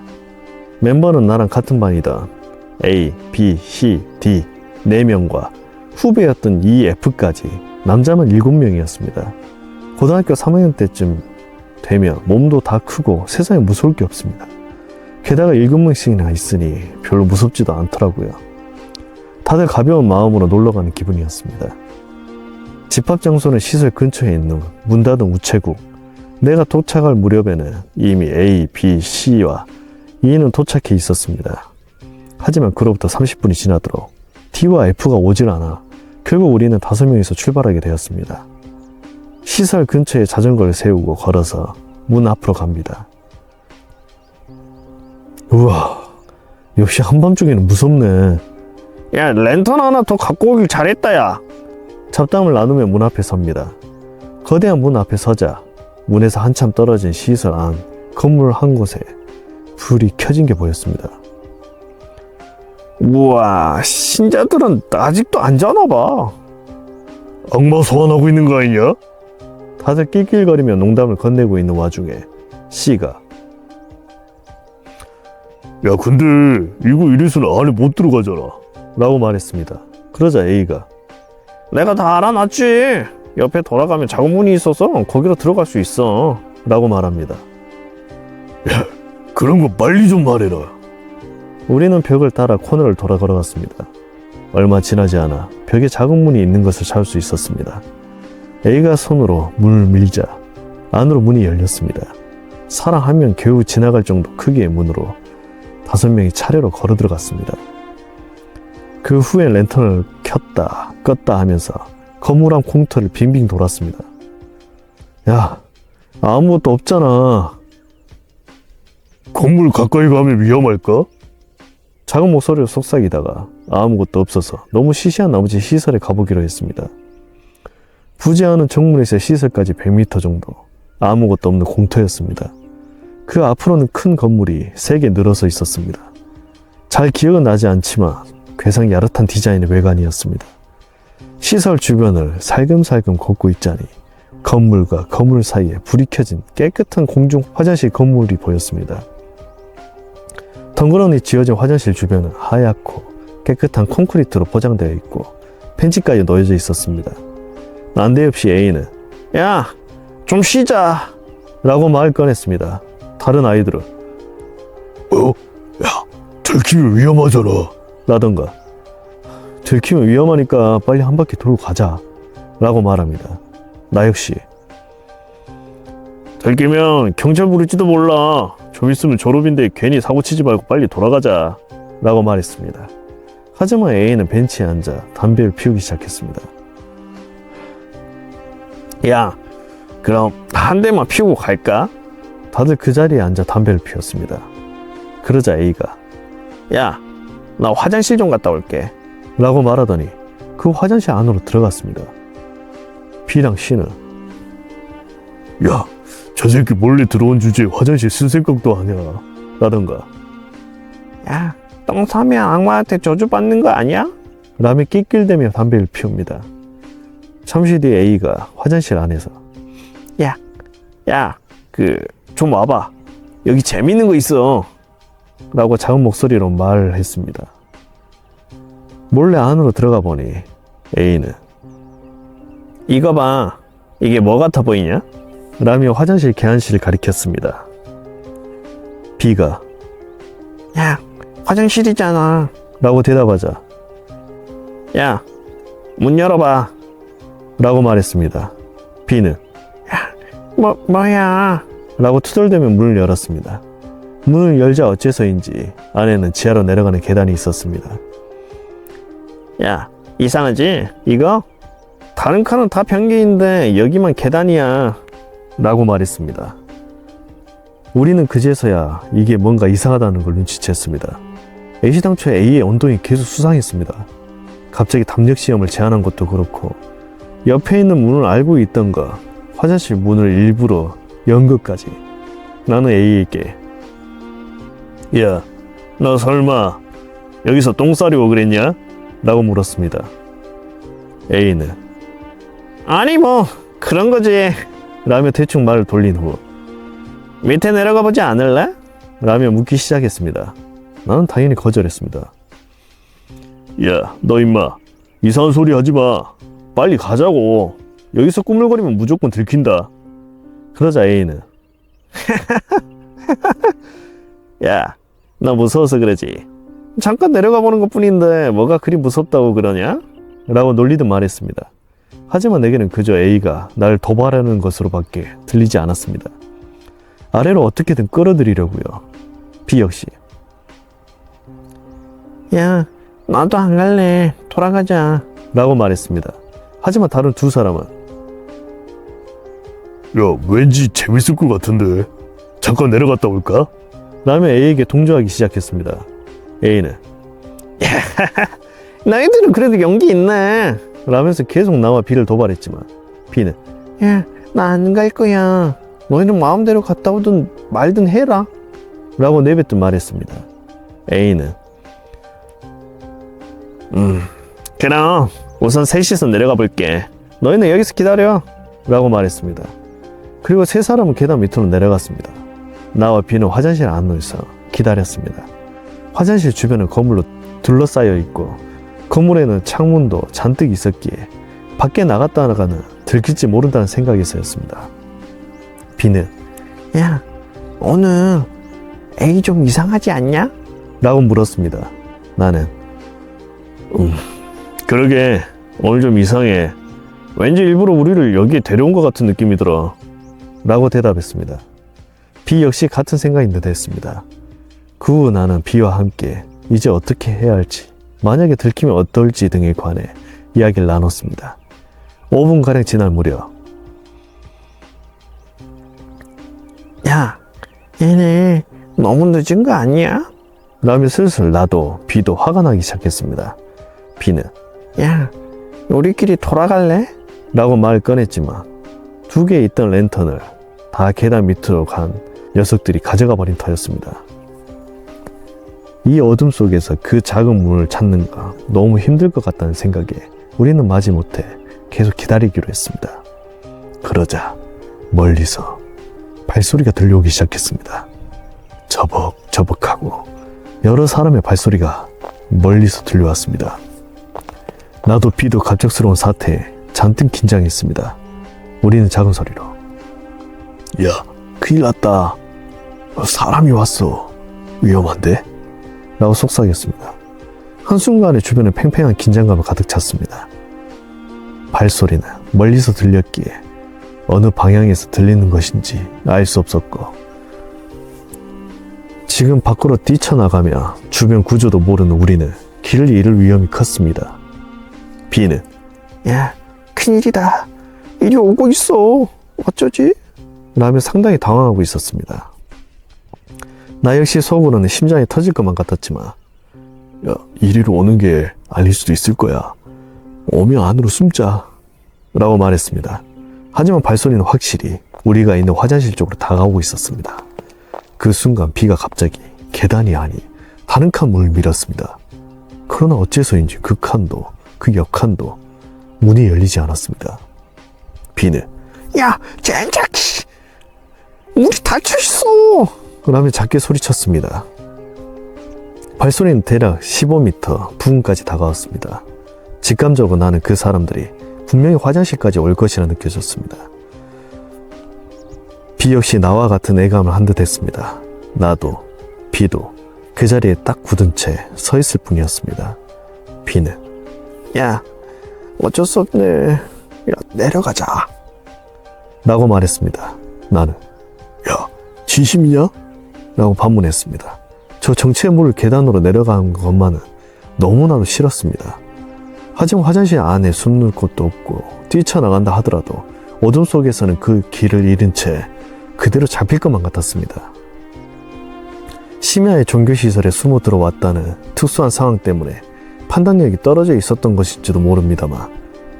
멤버는 나랑 같은 반이던 A, B, C, D 4명과 후배였던 E, F까지 남자만 7명이었습니다. 고등학교 3학년 때쯤 되면 몸도 다 크고 세상에 무서울 게 없습니다. 게다가 7명씩이나 있으니 별로 무섭지도 않더라고요. 다들 가벼운 마음으로 놀러가는 기분이었습니다. 집합 장소는 시설 근처에 있는 문 닫은 우체국. 내가 도착할 무렵에는 이미 A, B, C와 E는 도착해 있었습니다. 하지만 그로부터 30분이 지나도록 D와 F가 오질 않아 결국 우리는 5명이서 출발하게 되었습니다. 시설 근처에 자전거를 세우고 걸어서 문 앞으로 갑니다. 우와, 역시 한밤중에는 무섭네. 야, 랜턴 하나 더 갖고 오길 잘했다, 야. 잡담을 나누며 문 앞에 섭니다. 거대한 문 앞에 서자 문에서 한참 떨어진 시설 안 건물 한 곳에 불이 켜진 게 보였습니다. 우와, 신자들은 아직도 안 자나 봐. 악마 소환하고 있는 거 아니냐? 다들 낄낄거리며 농담을 건네고 있는 와중에 C가 야, 근데 이거 이래서는 안에 못 들어가잖아. 라고 말했습니다. 그러자 A가 내가 다 알아놨지. 옆에 돌아가면 작은 문이 있어서 거기로 들어갈 수 있어. 라고 말합니다. 야, 그런 거 빨리 좀 말해라. 우리는 벽을 따라 코너를 돌아 걸어갔습니다. 얼마 지나지 않아 벽에 작은 문이 있는 것을 찾을 수 있었습니다. A가 손으로 문을 밀자 안으로 문이 열렸습니다. 사람 한 명 겨우 지나갈 정도 크기의 문으로 5명이 차례로 걸어 들어갔습니다. 그 후에 랜턴을 켰다 껐다 하면서 거무한 공터를 빙빙 돌았습니다. 야, 아무것도 없잖아. 건물 가까이 가면 위험할까? 작은 목소리로 속삭이다가 아무것도 없어서 너무 시시한 나머지 시설에 가보기로 했습니다. 부지하는 정문에서 시설까지 100m 정도 아무것도 없는 공터였습니다. 그 앞으로는 큰 건물이 3개 늘어서 있었습니다. 잘 기억은 나지 않지만 괴상 야릇한 디자인의 외관이었습니다. 시설 주변을 살금살금 걷고 있자니 건물과 건물 사이에 불이 켜진 깨끗한 공중 화장실 건물이 보였습니다. 덩그러니 지어진 화장실 주변은 하얗고 깨끗한 콘크리트로 포장되어 있고 펜치까지 놓여져 있었습니다. 난데없이 A는 야, 좀 쉬자 라고 말을 꺼냈습니다. 다른 아이들은 야, 들키면 위험하잖아 라던가 들키면 위험하니까 빨리 한 바퀴 돌고 가자 라고 말합니다. 나 역시 들키면 경찰 부를지도 몰라. 좀 있으면 졸업인데 괜히 사고치지 말고 빨리 돌아가자 라고 말했습니다. 하지만 A는 벤치에 앉아 담배를 피우기 시작했습니다. 야, 그럼 한 대만 피우고 갈까? 다들 그 자리에 앉아 담배를 피웠습니다. 그러자 A가 야, 나 화장실 좀 갔다 올게 라고 말하더니 그 화장실 안으로 들어갔습니다. B랑 C는 야, 저 새끼 몰래 들어온 주제에 화장실 쓸 생각도 하냐 라던가 야, 똥 싸면 악마한테 저주받는 거 아니야? 라며 낄낄대며 담배를 피웁니다. 잠시 뒤 A가 화장실 안에서 야, 좀 와봐. 여기 재밌는 거 있어 라고 작은 목소리로 말을 했습니다. 몰래 안으로 들어가 보니 A는 이거 봐, 이게 뭐 같아 보이냐? 라며 화장실 계단실을 가리켰습니다. B가 야, 화장실이잖아 라고 대답하자 야, 문 열어봐 라고 말했습니다. B는 뭐야 라고 투덜대며 문을 열었습니다. 문을 열자 어째서인지 안에는 지하로 내려가는 계단이 있었습니다. 야, 이상하지? 이거? 다른 칸은 다 변기인데 여기만 계단이야 라고 말했습니다. 우리는 그제서야 이게 뭔가 이상하다는 걸 눈치챘습니다. 애시당초에 A의 언동이 계속 수상했습니다. 갑자기 담력 시험을 제안한 것도 그렇고 옆에 있는 문을 알고 있던가 화장실 문을 일부러 연 것까지. 나는 A에게 야, 너 설마 여기서 똥 싸려고 그랬냐? 라고 물었습니다. A는 아니 뭐 그런 거지 라며 대충 말을 돌린 후 밑에 내려가 보지 않을래? 라며 묻기 시작했습니다. 나는 당연히 거절했습니다. 야, 너 임마 이상한 소리 하지 마. 빨리 가자고. 여기서 꾸물거리면 무조건 들킨다. 그러자 A는 야, 나 무서워서 그러지. 잠깐 내려가 보는 것 뿐인데 뭐가 그리 무섭다고 그러냐? 라고 놀리듯 말했습니다. 하지만 내게는 그저 A가 날 도발하는 것으로밖에 들리지 않았습니다. 아래로 어떻게든 끌어들이려고요. B 역시 야, 나도 안 갈래. 돌아가자 라고 말했습니다. 하지만 다른 두 사람은 야, 왠지 재밌을 것 같은데 잠깐 내려갔다 올까? 라며 A에게 동조하기 시작했습니다. A는 야, 너희들은 그래도 용기 있네 라면서 계속 나와 B를 도발했지만 B는 야, 나 안 갈 거야. 너희는 마음대로 갔다 오든 말든 해라 라고 내뱉듯 말했습니다. A는 그럼 우선 셋이서 내려가 볼게. 너희는 여기서 기다려 라고 말했습니다. 그리고 세 사람은 계단 밑으로 내려갔습니다. 나와 B는 화장실 안에서 기다렸습니다. 화장실 주변은 거물로 둘러싸여 있고 건물에는 창문도 잔뜩 있었기에 밖에 나갔다가는 들킬지 모른다는 생각에서였습니다. 비는 야, 오늘 애기 좀 이상하지 않냐? 라고 물었습니다. 나는 그러게 오늘 좀 이상해. 왠지 일부러 우리를 여기에 데려온 것 같은 느낌이 들어 라고 대답했습니다. 비 역시 같은 생각인 듯 했습니다. 그 후 나는 비와 함께 이제 어떻게 해야 할지, 만약에 들키면 어떨지 등에 관해 이야기를 나눴습니다. 5분가량 지날 무렵 야, 얘네 너무 늦은 거 아니야? 라며 슬슬 나도 비도 화가 나기 시작했습니다. 비는 야, 우리끼리 돌아갈래? 라고 말을 꺼냈지만 2개 있던 랜턴을 다 계단 밑으로 간 녀석들이 가져가 버린 터였습니다. 이 어둠 속에서 그 작은 문을 찾는가 너무 힘들 것 같다는 생각에 우리는 마지못해 계속 기다리기로 했습니다. 그러자 멀리서 발소리가 들려오기 시작했습니다. 저벅저벅하고 여러 사람의 발소리가 멀리서 들려왔습니다. 나도 비도 갑작스러운 사태에 잔뜩 긴장했습니다. 우리는 작은 소리로 야, 큰일 났다. 사람이 왔어. 위험한데? 라고 속삭였습니다. 한순간에 주변에 팽팽한 긴장감을 가득 찼습니다. 발소리는 멀리서 들렸기에 어느 방향에서 들리는 것인지 알 수 없었고 지금 밖으로 뛰쳐나가며 주변 구조도 모르는 우리는 길을 잃을 위험이 컸습니다. 비는 야, 큰일이다. 이리 오고 있어. 어쩌지? 라며 상당히 당황하고 있었습니다. 나 역시 속으로는 심장이 터질 것만 같았지만 야, 이리로 오는 게 아닐 수도 있을 거야. 오면 안으로 숨자 라고 말했습니다. 하지만 발소리는 확실히 우리가 있는 화장실 쪽으로 다가오고 있었습니다. 그 순간 비가 갑자기 계단이 아닌 다른 칸 문을 밀었습니다. 그러나 어째서인지 그 칸도 그 옆칸도 문이 열리지 않았습니다. 비는 야, 젠장! 우리 닫혀있어! 라며 작게 소리쳤습니다. 발소리는 대략 15m 부근까지 다가왔습니다. 직감적으로 나는 그 사람들이 분명히 화장실까지 올 것이라 느껴졌습니다. 비 역시 나와 같은 애감을 한 듯 했습니다. 나도 비도 그 자리에 딱 굳은 채 서 있을 뿐이었습니다. 비는 야, 어쩔 수 없네. 야, 내려가자 라고 말했습니다. 나는 야, 진심이냐? 라고 반문했습니다. 저 정체의 물을 계단으로 내려가는 것만은 너무나도 싫었습니다. 하지만 화장실 안에 숨는 곳도 없고 뛰쳐나간다 하더라도 어둠 속에서는 그 길을 잃은 채 그대로 잡힐 것만 같았습니다. 심야의 종교시설에 숨어 들어왔다는 특수한 상황 때문에 판단력이 떨어져 있었던 것일지도 모릅니다만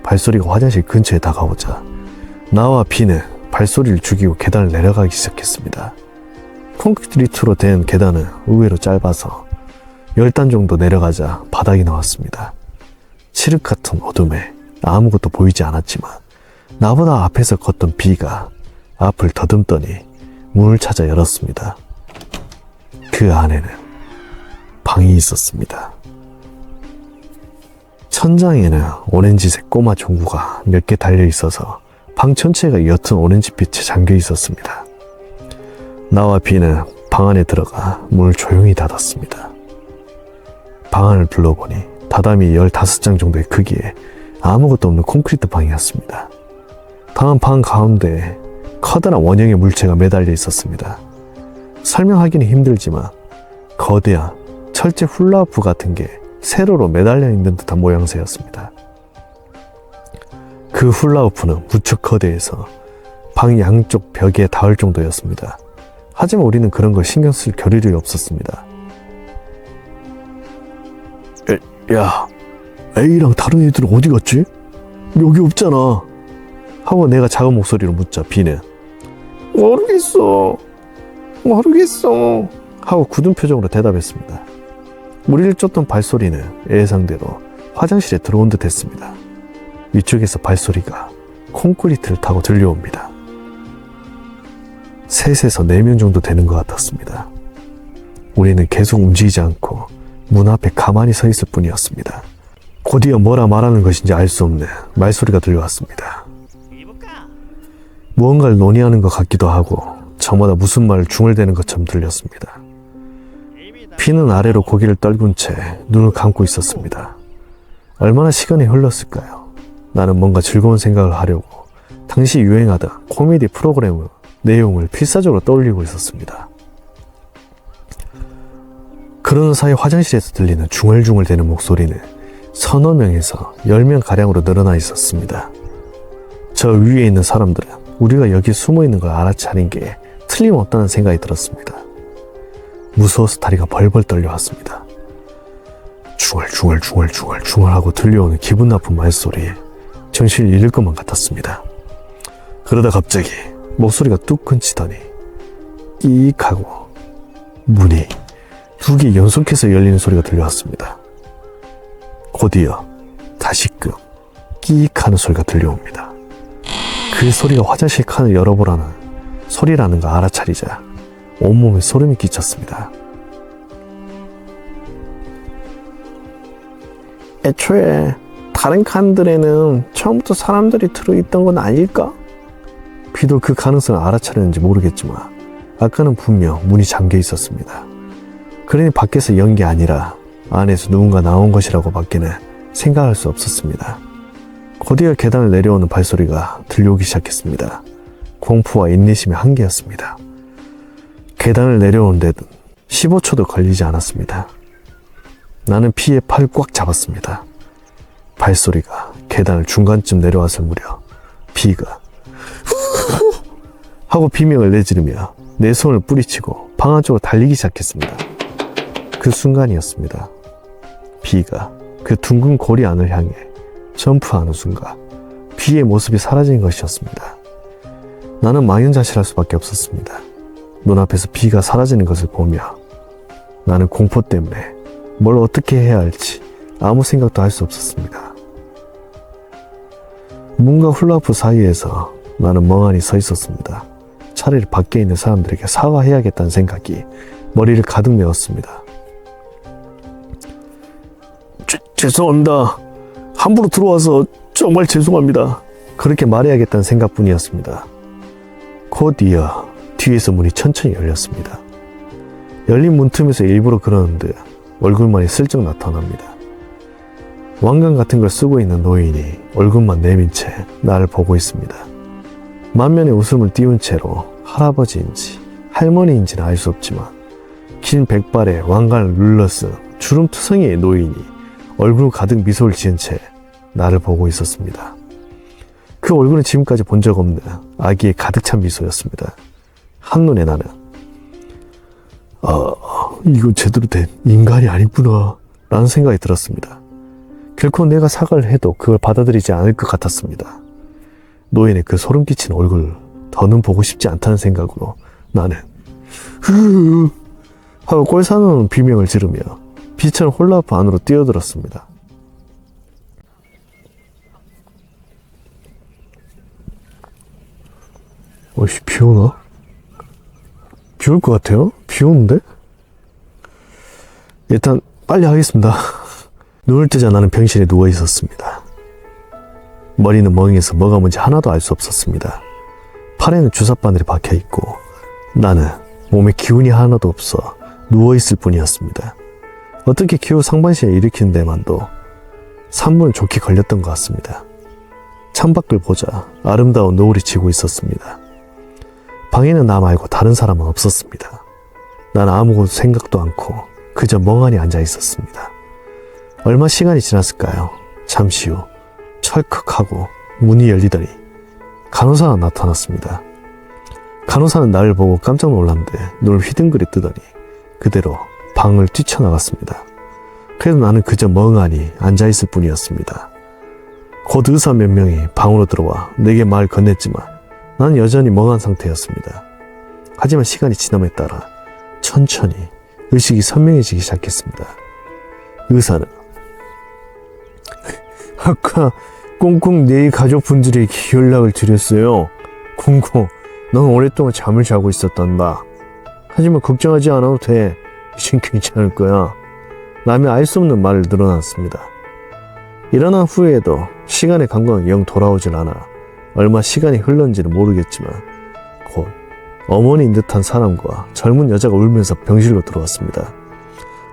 발소리가 화장실 근처에 다가오자 나와 비는 발소리를 죽이고 계단을 내려가기 시작했습니다. 콘크리트로 된 계단은 의외로 짧아서 10단 정도 내려가자 바닥이 나왔습니다. 칠흑 같은 어둠에 아무것도 보이지 않았지만 나보다 앞에서 걷던 비가 앞을 더듬더니 문을 찾아 열었습니다. 그 안에는 방이 있었습니다. 천장에는 오렌지색 꼬마 종구가 몇 개 달려 있어서 방 전체가 옅은 오렌지빛에 잠겨 있었습니다. 나와 비는 방 안에 들어가 문을 조용히 닫았습니다. 방 안을 둘러보니 다다미 15장 정도의 크기에 아무것도 없는 콘크리트 방이었습니다. 다음 방 가운데에 커다란 원형의 물체가 매달려 있었습니다. 설명하기는 힘들지만 거대한 철제 훌라후프 같은 게 세로로 매달려 있는 듯한 모양새였습니다. 그 훌라후프는 무척 거대해서 방 양쪽 벽에 닿을 정도였습니다. 하지만 우리는 그런 걸 신경 쓸 겨를이 없었습니다. 야, A랑 다른 애들은 어디 갔지? 여기 없잖아 하고 내가 작은 목소리로 묻자 비는 모르겠어 하고 굳은 표정으로 대답했습니다. 우리를 쫓던 발소리는 예상대로 화장실에 들어온 듯 했습니다. 위쪽에서 발소리가 콘크리트를 타고 들려옵니다. 3에서 4명 정도 되는 것 같았습니다. 우리는 계속 움직이지 않고 문 앞에 가만히 서 있을 뿐이었습니다. 곧이어 뭐라 말하는 것인지 알 수 없는 말소리가 들려왔습니다. 무언가를 논의하는 것 같기도 하고 저마다 무슨 말을 중얼대는 것처럼 들렸습니다. 피는 아래로 고개를 떨군 채 눈을 감고 있었습니다. 얼마나 시간이 흘렀을까요? 나는 뭔가 즐거운 생각을 하려고 당시 유행하던 코미디 프로그램의 내용을 필사적으로 떠올리고 있었습니다. 그러는 사이 화장실에서 들리는 중얼중얼대는 목소리는 서너 명에서 10명가량으로 늘어나 있었습니다. 저 위에 있는 사람들은 우리가 여기 숨어 있는 걸 알아차린 게 틀림없다는 생각이 들었습니다. 무서워서 다리가 벌벌 떨려왔습니다. 중얼중얼하고 들려오는 기분 나쁜 말소리에 정신을 잃을 것만 같았습니다. 그러다 갑자기 목소리가 뚝 끊치더니 끼익 하고 문이 2개 연속해서 열리는 소리가 들려왔습니다. 곧이어 다시금 끼익 하는 소리가 들려옵니다. 그 소리가 화장실 칸을 열어보라는 소리라는 걸 알아차리자 온몸에 소름이 끼쳤습니다. 애초에 다른 칸들에는 처음부터 사람들이 들어있던 건 아닐까? 비도 그 가능성을 알아차렸는지 모르겠지만 아까는 분명 문이 잠겨 있었습니다. 그러니 밖에서 연 게 아니라 안에서 누군가 나온 것이라고 밖에는 생각할 수 없었습니다. 곧이어 계단을 내려오는 발소리가 들려오기 시작했습니다. 공포와 인내심의 한계였습니다. 계단을 내려오는 데는 15초도 걸리지 않았습니다. 나는 피에 팔을 꽉 잡았습니다. 발소리가 계단을 중간쯤 내려왔을 무렵 비가 하고 비명을 내지르며 내 손을 뿌리치고 방 안쪽으로 달리기 시작했습니다. 그 순간이었습니다. 비가 그 둥근 고리 안을 향해 점프하는 순간 비의 모습이 사라진 것이었습니다. 나는 망연자실할 수밖에 없었습니다. 눈앞에서 비가 사라지는 것을 보며 나는 공포 때문에 뭘 어떻게 해야 할지 아무 생각도 할 수 없었습니다. 문과 훌라후프 사이에서 나는 멍하니 서 있었습니다. 차라리 밖에 있는 사람들에게 사과해야겠다는 생각이 머리를 가득 메웠습니다. 죄송합니다. 함부로 들어와서 정말 죄송합니다. 그렇게 말해야겠다는 생각뿐이었습니다. 곧이어 뒤에서 문이 천천히 열렸습니다. 열린 문틈에서 일부러 그러는데 얼굴만이 슬쩍 나타납니다. 왕관 같은 걸 쓰고 있는 노인이 얼굴만 내민 채 나를 보고 있습니다. 만면에 웃음을 띄운 채로 할아버지인지 할머니인지는 알 수 없지만 긴 백발에 왕관을 눌러쓴 주름투성이의 노인이 얼굴 가득 미소를 지은 채 나를 보고 있었습니다. 그 얼굴은 지금까지 본 적 없는 아기의 가득 찬 미소였습니다. 한눈에 나는 이건 제대로 된 인간이 아니구나 라는 생각이 들었습니다. 결코 내가 사과를 해도 그걸 받아들이지 않을 것 같았습니다. 노인의 그 소름 끼친 얼굴 더는 보고 싶지 않다는 생각으로 나는 흐 하고 꼴사나운 비명을 지르며 비처럼 홀라후프 안으로 뛰어들었습니다. 비 오나? 비 올 것 같아요? 비 오는데? 일단 빨리 하겠습니다. 눈을 뜨자 나는 병실에 누워 있었습니다. 머리는 멍해서 뭐가 뭔지 하나도 알 수 없었습니다. 팔에는 주사바늘이 박혀 있고 나는 몸에 기운이 하나도 없어 누워 있을 뿐이었습니다. 어떻게 기후 상반신을 일으키는 데만도 3분은 좋게 걸렸던 것 같습니다. 창밖을 보자 아름다운 노을이 지고 있었습니다. 방에는 나 말고 다른 사람은 없었습니다. 난 아무것도 생각도 않고 그저 멍하니 앉아 있었습니다. 얼마 시간이 지났을까요? 잠시 후 철컥하고 문이 열리더니 간호사가 나타났습니다. 간호사는 나를 보고 깜짝 놀란데 눈을 휘둥그레 뜨더니 그대로 방을 뛰쳐나갔습니다. 그래도 나는 그저 멍하니 앉아있을 뿐이었습니다. 곧 의사 몇 명이 방으로 들어와 내게 말을 건넸지만 나는 여전히 멍한 상태였습니다. 하지만 시간이 지남에 따라 천천히 의식이 선명해지기 시작했습니다. 의사는 아까 꽁꽁 네 가족분들에게 연락을 드렸어요. 꽁꽁, 넌 오랫동안 잠을 자고 있었단다. 하지만 걱정하지 않아도 돼. 이젠 괜찮을 거야. 라며 알 수 없는 말을 늘어놨습니다. 일어난 후에도 시간의 감각은 영 돌아오질 않아 얼마 시간이 흘렀는지는 모르겠지만 곧 어머니인 듯한 사람과 젊은 여자가 울면서 병실로 들어왔습니다.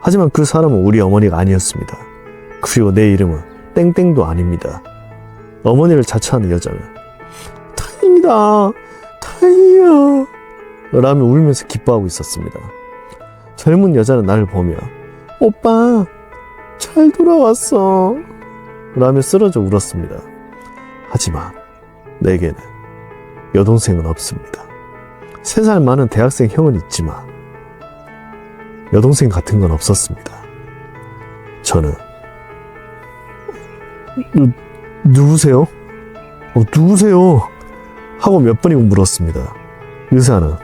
하지만 그 사람은 우리 어머니가 아니었습니다. 그리고 내 이름은 땡땡도 아닙니다. 어머니를 자처하는 여자는 다행이다, 다행이야 라며 울면서 기뻐하고 있었습니다. 젊은 여자는 나를 보며 오빠 잘 돌아왔어 라며 쓰러져 울었습니다. 하지만 내게는 여동생은 없습니다. 3살 많은 대학생 형은 있지만 여동생 같은 건 없었습니다. 저는 누구세요? 누구세요? 하고 몇 번이고 물었습니다. 의사는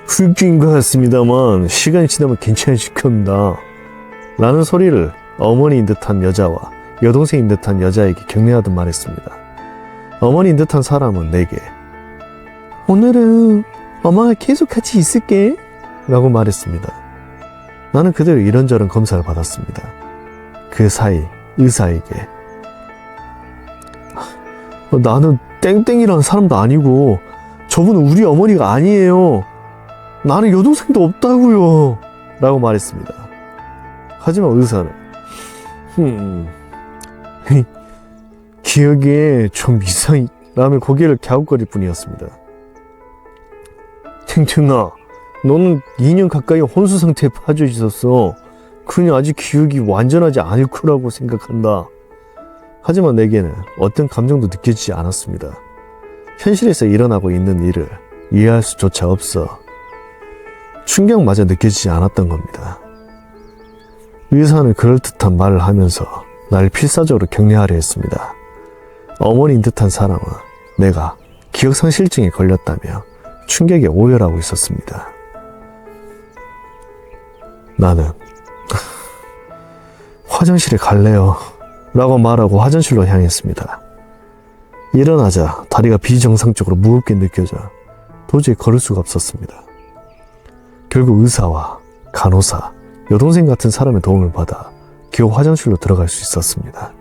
후유증인 것 같습니다만 시간이 지나면 괜찮아질 겁니다 라는 소리를 어머니인 듯한 여자와 여동생인 듯한 여자에게 격려하듯 말했습니다. 어머니인 듯한 사람은 내게 오늘은 엄마가 계속 같이 있을게 라고 말했습니다. 나는 그대로 이런저런 검사를 받았습니다. 그 사이 의사에게 나는 땡땡이라는 사람도 아니고 저분은 우리 어머니가 아니에요. 나는 여동생도 없다고요 라고 말했습니다. 하지만 의사는 기억에 좀 이상이 라며 고개를 갸웃거릴 뿐이었습니다. 탱탱아, 너는 2년 가까이 혼수 상태에 빠져 있었어. 그냥 아직 기억이 완전하지 않을 거라고 생각한다. 하지만 내게는 어떤 감정도 느껴지지 않았습니다. 현실에서 일어나고 있는 일을 이해할 수조차 없어 충격마저 느껴지지 않았던 겁니다. 의사는 그럴듯한 말을 하면서 날 필사적으로 격려하려 했습니다. 어머니인 듯한 사람은 내가 기억상실증에 걸렸다며 충격에 오열하고 있었습니다. 나는 화장실에 갈래요 라고 말하고 화장실로 향했습니다. 일어나자 다리가 비정상적으로 무겁게 느껴져 도저히 걸을 수가 없었습니다. 결국 의사와 간호사, 여동생 같은 사람의 도움을 받아 겨우 화장실로 들어갈 수 있었습니다.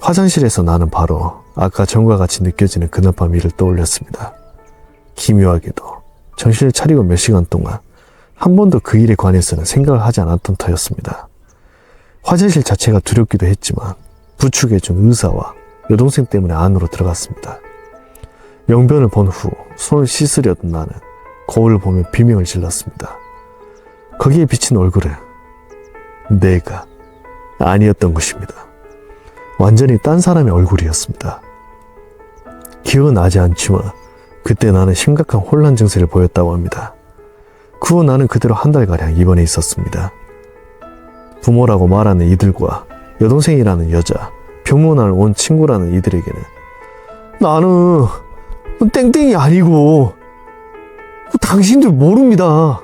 화장실에서 나는 바로 아까 전과 같이 느껴지는 그날밤 일을 떠올렸습니다. 기묘하게도 정신을 차리고 몇 시간 동안 한 번도 그 일에 관해서는 생각을 하지 않았던 터였습니다. 화장실 자체가 두렵기도 했지만 부축해준 의사와 여동생 때문에 안으로 들어갔습니다. 영변을 본 후 손을 씻으려던 나는 거울을 보며 비명을 질렀습니다. 거기에 비친 얼굴은 내가 아니었던 것입니다. 완전히 딴 사람의 얼굴이었습니다. 기억은 나지 않지만 그때 나는 심각한 혼란 증세를 보였다고 합니다. 그 후 나는 그대로 한 달가량 입원해 있었습니다. 부모라고 말하는 이들과 여동생이라는 여자, 병문안을 온 친구라는 이들에게는 나는 땡땡이 아니고 당신들 모릅니다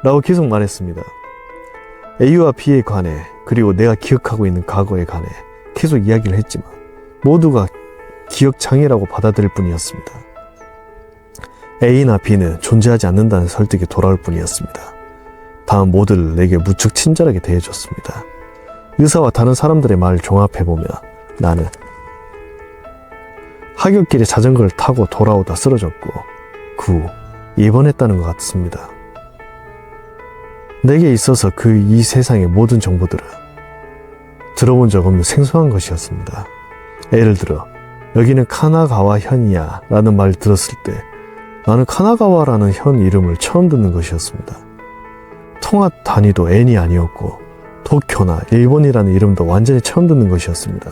라고 계속 말했습니다. A와 B에 관해 그리고 내가 기억하고 있는 과거에 관해 계속 이야기를 했지만 모두가 기억장애라고 받아들일 뿐이었습니다. A나 B는 존재하지 않는다는 설득에 돌아올 뿐이었습니다. 다음 모두를 내게 무척 친절하게 대해줬습니다. 의사와 다른 사람들의 말을 종합해보며 나는 하굣길에 자전거를 타고 돌아오다 쓰러졌고 그 후 입원했다는 것 같습니다. 내게 있어서 그 이 세상의 모든 정보들은 들어본 적 없는 생소한 것이었습니다. 예를 들어 여기는 카나가와 현이야 라는 말을 들었을 때 나는 카나가와라는 현 이름을 처음 듣는 것이었습니다. 통화 단위도 N이 아니었고 도쿄나 일본이라는 이름도 완전히 처음 듣는 것이었습니다.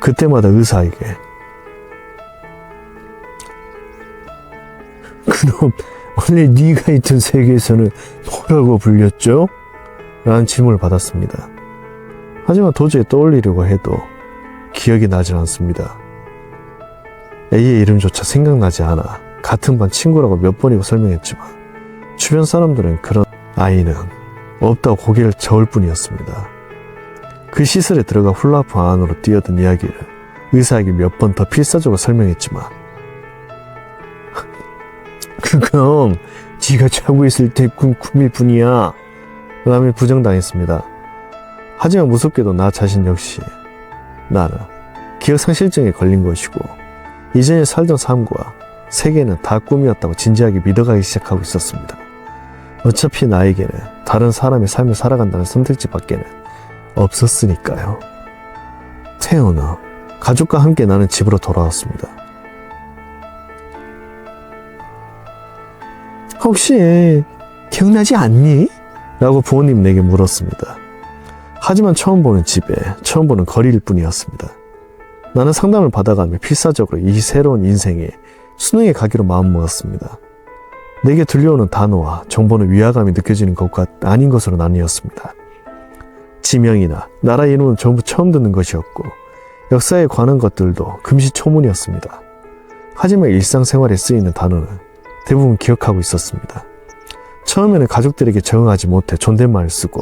그때마다 의사에게 그럼 원래 네가 있던 세계에서는 뭐라고 불렸죠? 라는 질문을 받았습니다. 하지만 도저히 떠올리려고 해도 기억이 나질 않습니다. A의 이름조차 생각나지 않아 같은 반 친구라고 몇 번이고 설명했지만 주변 사람들은 그런 아이는 없다고 고개를 저을 뿐이었습니다. 그 시설에 들어가 훌라프 안으로 뛰어든 이야기를 의사에게 몇 번 더 필사적으로 설명했지만 그럼 지가 자고 있을 때 꿈일 뿐이야 라며 부정당했습니다. 하지만 무섭게도 나 자신 역시 나는 기억상실증에 걸린 것이고 이전에 살던 삶과 세계는 다 꿈이었다고 진지하게 믿어가기 시작하고 있었습니다. 어차피 나에게는 다른 사람의 삶을 살아간다는 선택지밖에는 없었으니까요. 퇴원 후 가족과 함께 나는 집으로 돌아왔습니다. 혹시 기억나지 않니? 라고 부모님 내게 물었습니다. 하지만 처음 보는 집에 처음 보는 거리일 뿐이었습니다. 나는 상담을 받아가며 필사적으로 이 새로운 인생에 수능에 가기로 마음먹었습니다. 내게 들려오는 단어와 정보는 위화감이 느껴지는 것과 아닌 것으로 나뉘었습니다. 지명이나 나라 이름은 전부 처음 듣는 것이었고 역사에 관한 것들도 금시초문이었습니다. 하지만 일상생활에 쓰이는 단어는 대부분 기억하고 있었습니다. 처음에는 가족들에게 적응하지 못해 존댓말을 쓰고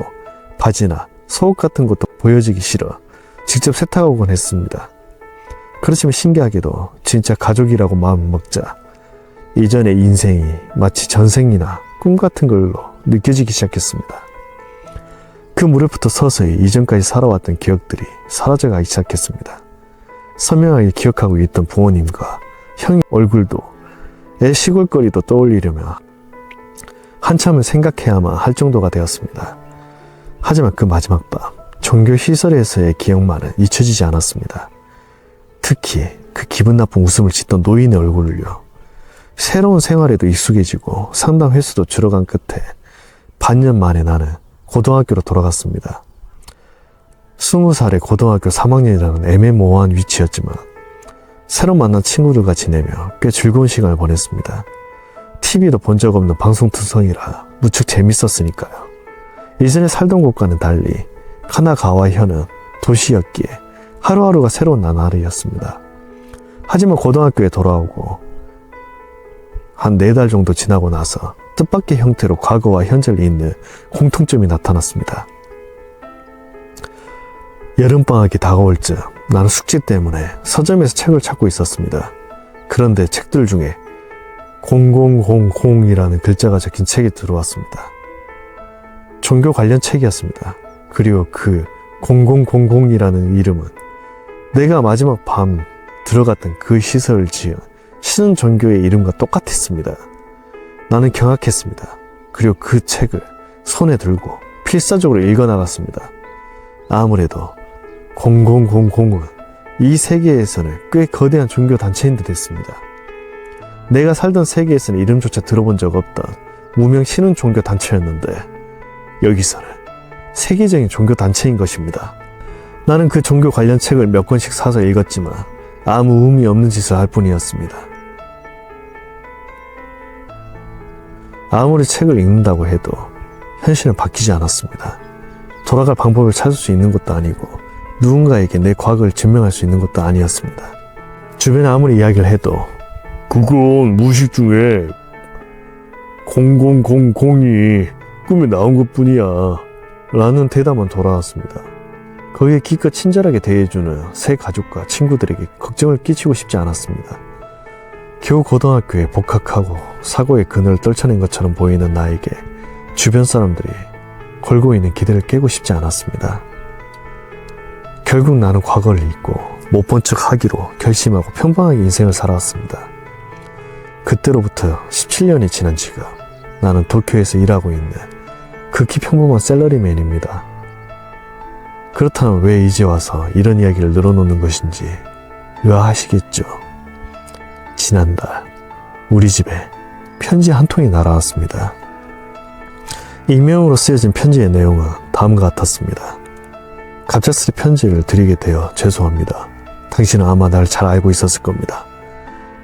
바지나 속옷 같은 것도 보여지기 싫어 직접 세탁하곤 했습니다. 그렇지만 신기하게도 진짜 가족이라고 마음을 먹자 이전의 인생이 마치 전생이나 꿈 같은 걸로 느껴지기 시작했습니다. 그 무렵부터 서서히 이전까지 살아왔던 기억들이 사라져가기 시작했습니다. 선명하게 기억하고 있던 부모님과 형의 얼굴도 애 시골거리도 떠올리려며 한참을 생각해야만 할 정도가 되었습니다. 하지만 그 마지막 밤 종교시설에서의 기억만은 잊혀지지 않았습니다. 특히 그 기분 나쁜 웃음을 짓던 노인의 얼굴을요. 새로운 생활에도 익숙해지고 상담 횟수도 줄어간 끝에 반년 만에 나는 고등학교로 돌아갔습니다. 20살에 고등학교 3학년이라는 애매모호한 위치였지만 새로 만난 친구들과 지내며 꽤 즐거운 시간을 보냈습니다. TV도 본 적 없는 방송투성이라 무척 재밌었으니까요. 이전에 살던 곳과는 달리 카나가와현은 도시였기에 하루하루가 새로운 나날이었습니다. 하지만 고등학교에 돌아오고 한 4달 정도 지나고 나서 뜻밖의 형태로 과거와 현재를 잇는 공통점이 나타났습니다. 여름방학이 다가올 즈음 나는 숙제 때문에 서점에서 책을 찾고 있었습니다. 그런데 책들 중에 0000이라는 글자가 적힌 책이 들어왔습니다. 종교 관련 책이었습니다. 그리고 그 0000이라는 이름은 내가 마지막 밤 들어갔던 그 시설을 지은 신흥 종교의 이름과 똑같았습니다. 나는 경악했습니다. 그리고 그 책을 손에 들고 필사적으로 읽어나갔습니다. 아무래도 0000은 이 세계에서는 꽤 거대한 종교 단체인 듯 했습니다. 내가 살던 세계에서는 이름조차 들어본 적 없던 무명 신흥 종교 단체였는데 여기서는 세계적인 종교 단체인 것입니다. 나는 그 종교 관련 책을 몇 권씩 사서 읽었지만 아무 의미 없는 짓을 할 뿐이었습니다. 아무리 책을 읽는다고 해도 현실은 바뀌지 않았습니다. 돌아갈 방법을 찾을 수 있는 것도 아니고 누군가에게 내 과거를 증명할 수 있는 것도 아니었습니다. 주변에 아무리 이야기를 해도 그건 무의식 중에 0000이 꿈에 나온 것뿐이야 라는 대답만 돌아왔습니다. 거기에 기껏 친절하게 대해주는 새 가족과 친구들에게 걱정을 끼치고 싶지 않았습니다. 겨우 고등학교에 복학하고 사고의 그늘을 떨쳐낸 것처럼 보이는 나에게 주변 사람들이 걸고 있는 기대를 깨고 싶지 않았습니다. 결국 나는 과거를 잊고 못 본 척 하기로 결심하고 평범하게 인생을 살아왔습니다. 그때로부터 17년이 지난 지금 나는 도쿄에서 일하고 있는 극히 평범한 샐러리맨입니다. 그렇다면 왜 이제 와서 이런 이야기를 늘어놓는 것인지 의아하시겠죠. 지난달 우리 집에 편지 한 통이 날아왔습니다. 익명으로 쓰여진 편지의 내용은 다음과 같았습니다. 갑작스레 편지를 드리게 되어 죄송합니다. 당신은 아마 날 잘 알고 있었을 겁니다.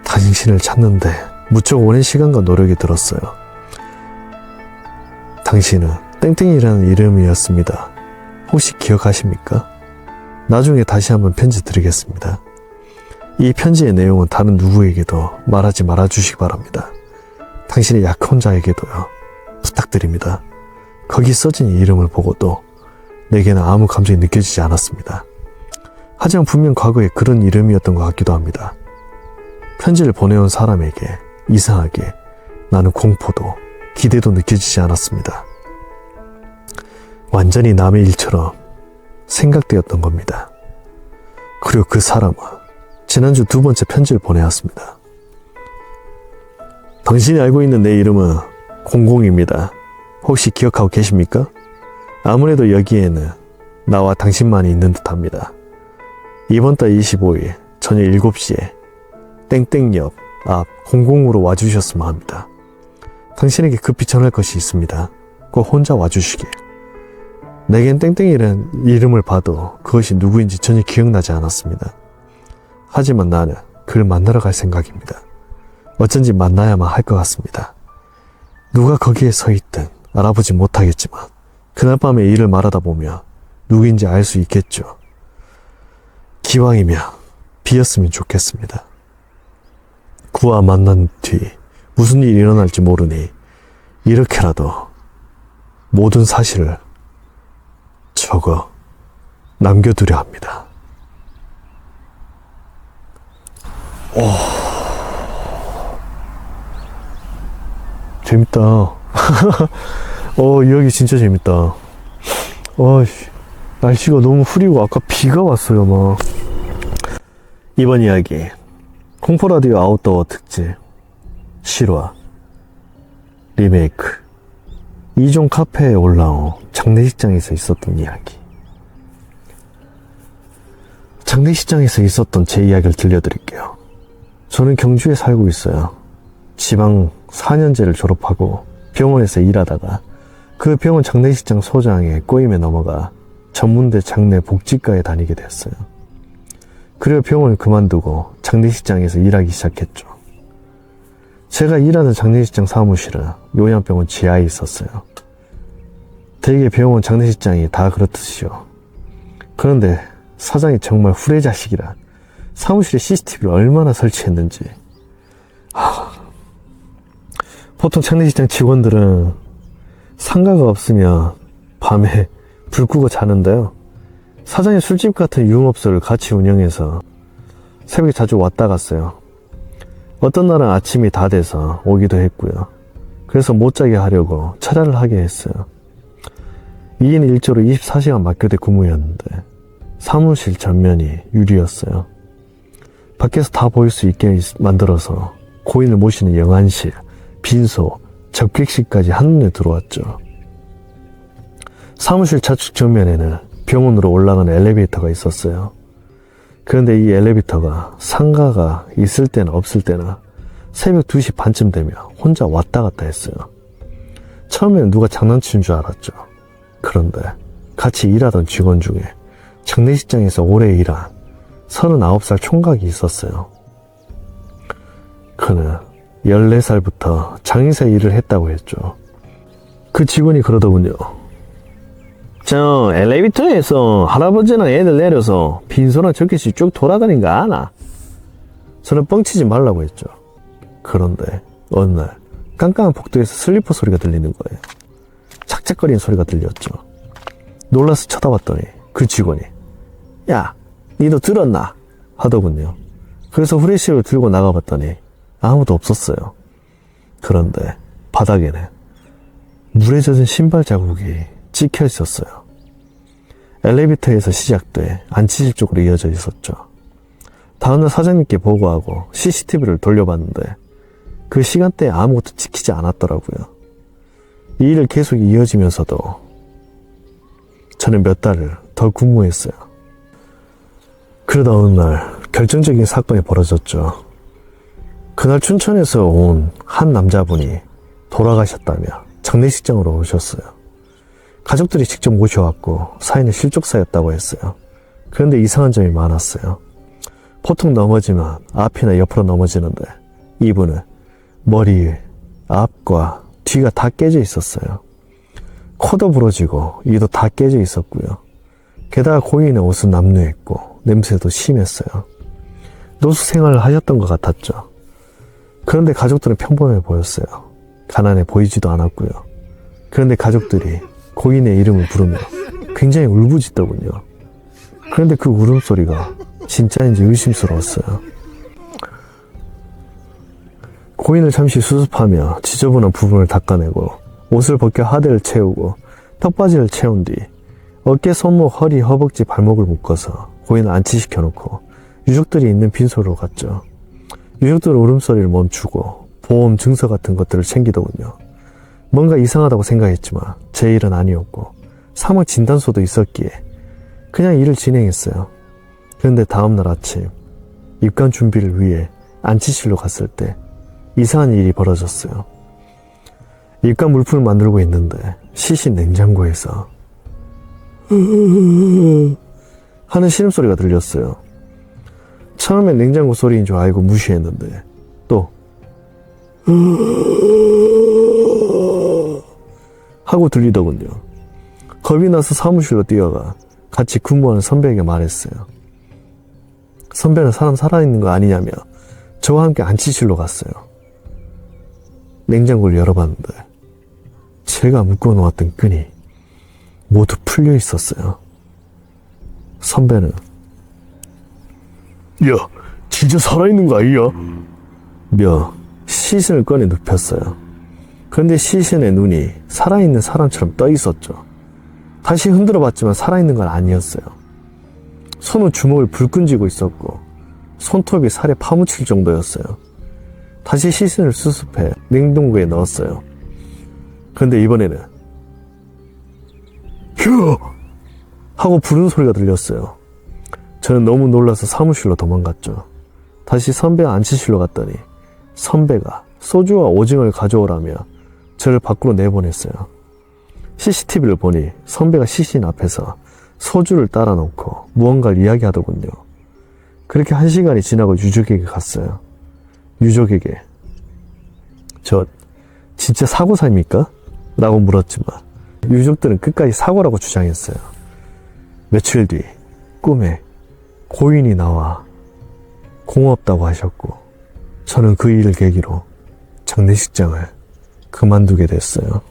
당신을 찾는데 무척 오랜 시간과 노력이 들었어요. 당신은 땡땡이라는 이름이었습니다. 혹시 기억하십니까? 나중에 다시 한번 편지 드리겠습니다. 이 편지의 내용은 다른 누구에게도 말하지 말아주시기 바랍니다. 당신의 약혼 자에게도요. 부탁드립니다. 거기 써진 이름을 보고도 내게는 아무 감정이 느껴지지 않았습니다. 하지만 분명 과거에 그런 이름이었던 것 같기도 합니다. 편지를 보내온 사람에게 이상하게 나는 공포도 기대도 느껴지지 않았습니다. 완전히 남의 일처럼 생각되었던 겁니다. 그리고 그 사람은 지난주 2번째 편지를 보내왔습니다. 당신이 알고 있는 내 이름은 공공입니다. 혹시 기억하고 계십니까? 아무래도 여기에는 나와 당신만이 있는 듯합니다. 이번 달 25일 저녁 7시에 땡땡역 앞 공공으로 와주셨으면 합니다. 당신에게 급히 전할 것이 있습니다. 꼭 혼자 와주시길. 내겐 땡땡이라는 이름을 봐도 그것이 누구인지 전혀 기억나지 않았습니다. 하지만 나는 그를 만나러 갈 생각입니다. 어쩐지 만나야만 할 것 같습니다. 누가 거기에 서 있든 알아보지 못하겠지만 그날 밤에 일을 말하다 보면 누구인지 알 수 있겠죠. 기왕이면 비었으면 좋겠습니다. 그와 만난 뒤 무슨 일이 일어날지 모르니 이렇게라도 모든 사실을 적어 남겨두려 합니다. 재밌다. 이야기 진짜 재밌다. 날씨가 너무 흐리고 아까 비가 왔어요, 막. 이번 이야기 공포라디오 아웃도어 특집 실화 리메이크 2종 카페에 올라온 장례식장에서 있었던 이야기. 장례식장에서 있었던 제 이야기를 들려드릴게요. 저는 경주에 살고 있어요. 지방 4년제를 졸업하고 병원에서 일하다가 그 병원 장례식장 소장의 꼬임에 넘어가 전문대 장례 복지과에 다니게 됐어요. 그리고 병원을 그만두고 장례식장에서 일하기 시작했죠. 제가 일하는 장례식장 사무실은 요양병원 지하에 있었어요. 대개 병원 장례식장이 다 그렇듯이요. 그런데 사장이 정말 후레자식이라 사무실에 CCTV를 얼마나 설치했는지. 보통 장례식장 직원들은 상가가 없으면 밤에 불 끄고 자는데요. 사장이 술집 같은 유흥업소를 같이 운영해서 새벽에 자주 왔다 갔어요. 어떤 날은 아침이 다 돼서 오기도 했고요. 그래서 못 자게 하려고 차단을 하게 했어요. 2인 1조로 24시간 맞교대 근무였는데 사무실 전면이 유리였어요. 밖에서 다 보일 수 있게 만들어서 고인을 모시는 영안실, 빈소, 접객실까지 한눈에 들어왔죠. 사무실 좌측 정면에는 병원으로 올라가는 엘리베이터가 있었어요. 그런데 이 엘리베이터가 상가가 있을 때나 없을 때나 새벽 2시 반쯤 되면 혼자 왔다 갔다 했어요. 처음에는 누가 장난치는 줄 알았죠. 그런데 같이 일하던 직원 중에 장례식장에서 오래 일한 39살 총각이 있었어요. 그는 14살부터 장의사 일을 했다고 했죠. 그 직원이 그러더군요. 저 엘리베이터에서 할아버지랑 애들 내려서 빈소랑 저켓이 쭉 돌아다닌 거 아나? 저는 뻥치지 말라고 했죠. 그런데 어느 날 깜깜한 복도에서 슬리퍼 소리가 들리는 거예요. 착착거리는 소리가 들렸죠. 놀라서 쳐다봤더니 그 직원이 야, 니도 들었나? 하더군요. 그래서 후레쉬를 들고 나가봤더니 아무도 없었어요. 그런데 바닥에는 물에 젖은 신발 자국이 찍혀 있었어요. 엘리베이터에서 시작돼 안치실 쪽으로 이어져 있었죠. 다음날 사장님께 보고하고 CCTV를 돌려봤는데 그 시간대에 아무것도 찍히지 않았더라고요. 이 일을 계속 이어지면서도 저는 몇 달을 더 근무했어요. 그러다 어느 날 결정적인 사건이 벌어졌죠. 그날 춘천에서 온 한 남자분이 돌아가셨다며 장례식장으로 오셨어요. 가족들이 직접 모셔왔고 사인은 실족사였다고 했어요. 그런데 이상한 점이 많았어요. 보통 넘어지면 앞이나 옆으로 넘어지는데 이분은 머리, 앞과 뒤가 다 깨져 있었어요. 코도 부러지고 이도 다 깨져 있었고요. 게다가 고인의 옷은 남루했고 냄새도 심했어요. 노숙 생활을 하셨던 것 같았죠. 그런데 가족들은 평범해 보였어요. 가난해 보이지도 않았고요. 그런데 가족들이 고인의 이름을 부르며 굉장히 울부짖더군요. 그런데 그 울음소리가 진짜인지 의심스러웠어요. 고인을 잠시 수습하며 지저분한 부분을 닦아내고 옷을 벗겨 하대를 채우고 턱바지를 채운 뒤 어깨, 손목, 허리, 허벅지, 발목을 묶어서 고인을 안치시켜놓고 유족들이 있는 빈소로 갔죠. 유족들은 울음소리를 멈추고 보험 증서 같은 것들을 챙기더군요. 뭔가 이상하다고 생각했지만 제 일은 아니었고 사망 진단서도 있었기에 그냥 일을 진행했어요. 그런데 다음날 아침 입관 준비를 위해 안치실로 갔을 때 이상한 일이 벌어졌어요. 입관 물품을 만들고 있는데 시신 냉장고에서 하는 신음소리가 들렸어요. 처음엔 냉장고 소리인 줄 알고 무시했는데 또 하고 들리더군요. 겁이 나서 사무실로 뛰어가 같이 근무하는 선배에게 말했어요. 선배는 사람 살아있는 거 아니냐며 저와 함께 안치실로 갔어요. 냉장고를 열어봤는데 제가 묶어놓았던 끈이 모두 풀려 있었어요. 선배는 야, 진짜 살아있는 거 아니야? 며 시신을 꺼내 눕혔어요. 그런데 시신의 눈이 살아있는 사람처럼 떠 있었죠. 다시 흔들어 봤지만 살아있는 건 아니었어요. 손은 주먹을 불끈 쥐고 있었고 손톱이 살에 파묻힐 정도였어요. 다시 시신을 수습해 냉동고에 넣었어요. 그런데 이번에는 휴! 하고 부르는 소리가 들렸어요. 저는 너무 놀라서 사무실로 도망갔죠. 다시 선배와 안치실로 갔더니 선배가 소주와 오징어를 가져오라며 저를 밖으로 내보냈어요. CCTV를 보니 선배가 시신 앞에서 소주를 따라 놓고 무언가를 이야기하더군요. 그렇게 1시간이 지나고 유족에게 갔어요. 유족에게 저 진짜 사고사입니까? 라고 물었지만 유족들은 끝까지 사고라고 주장했어요. 며칠 뒤 꿈에 고인이 나와 고맙다고 하셨고 저는 그 일을 계기로 장례식장을 그만두게 됐어요.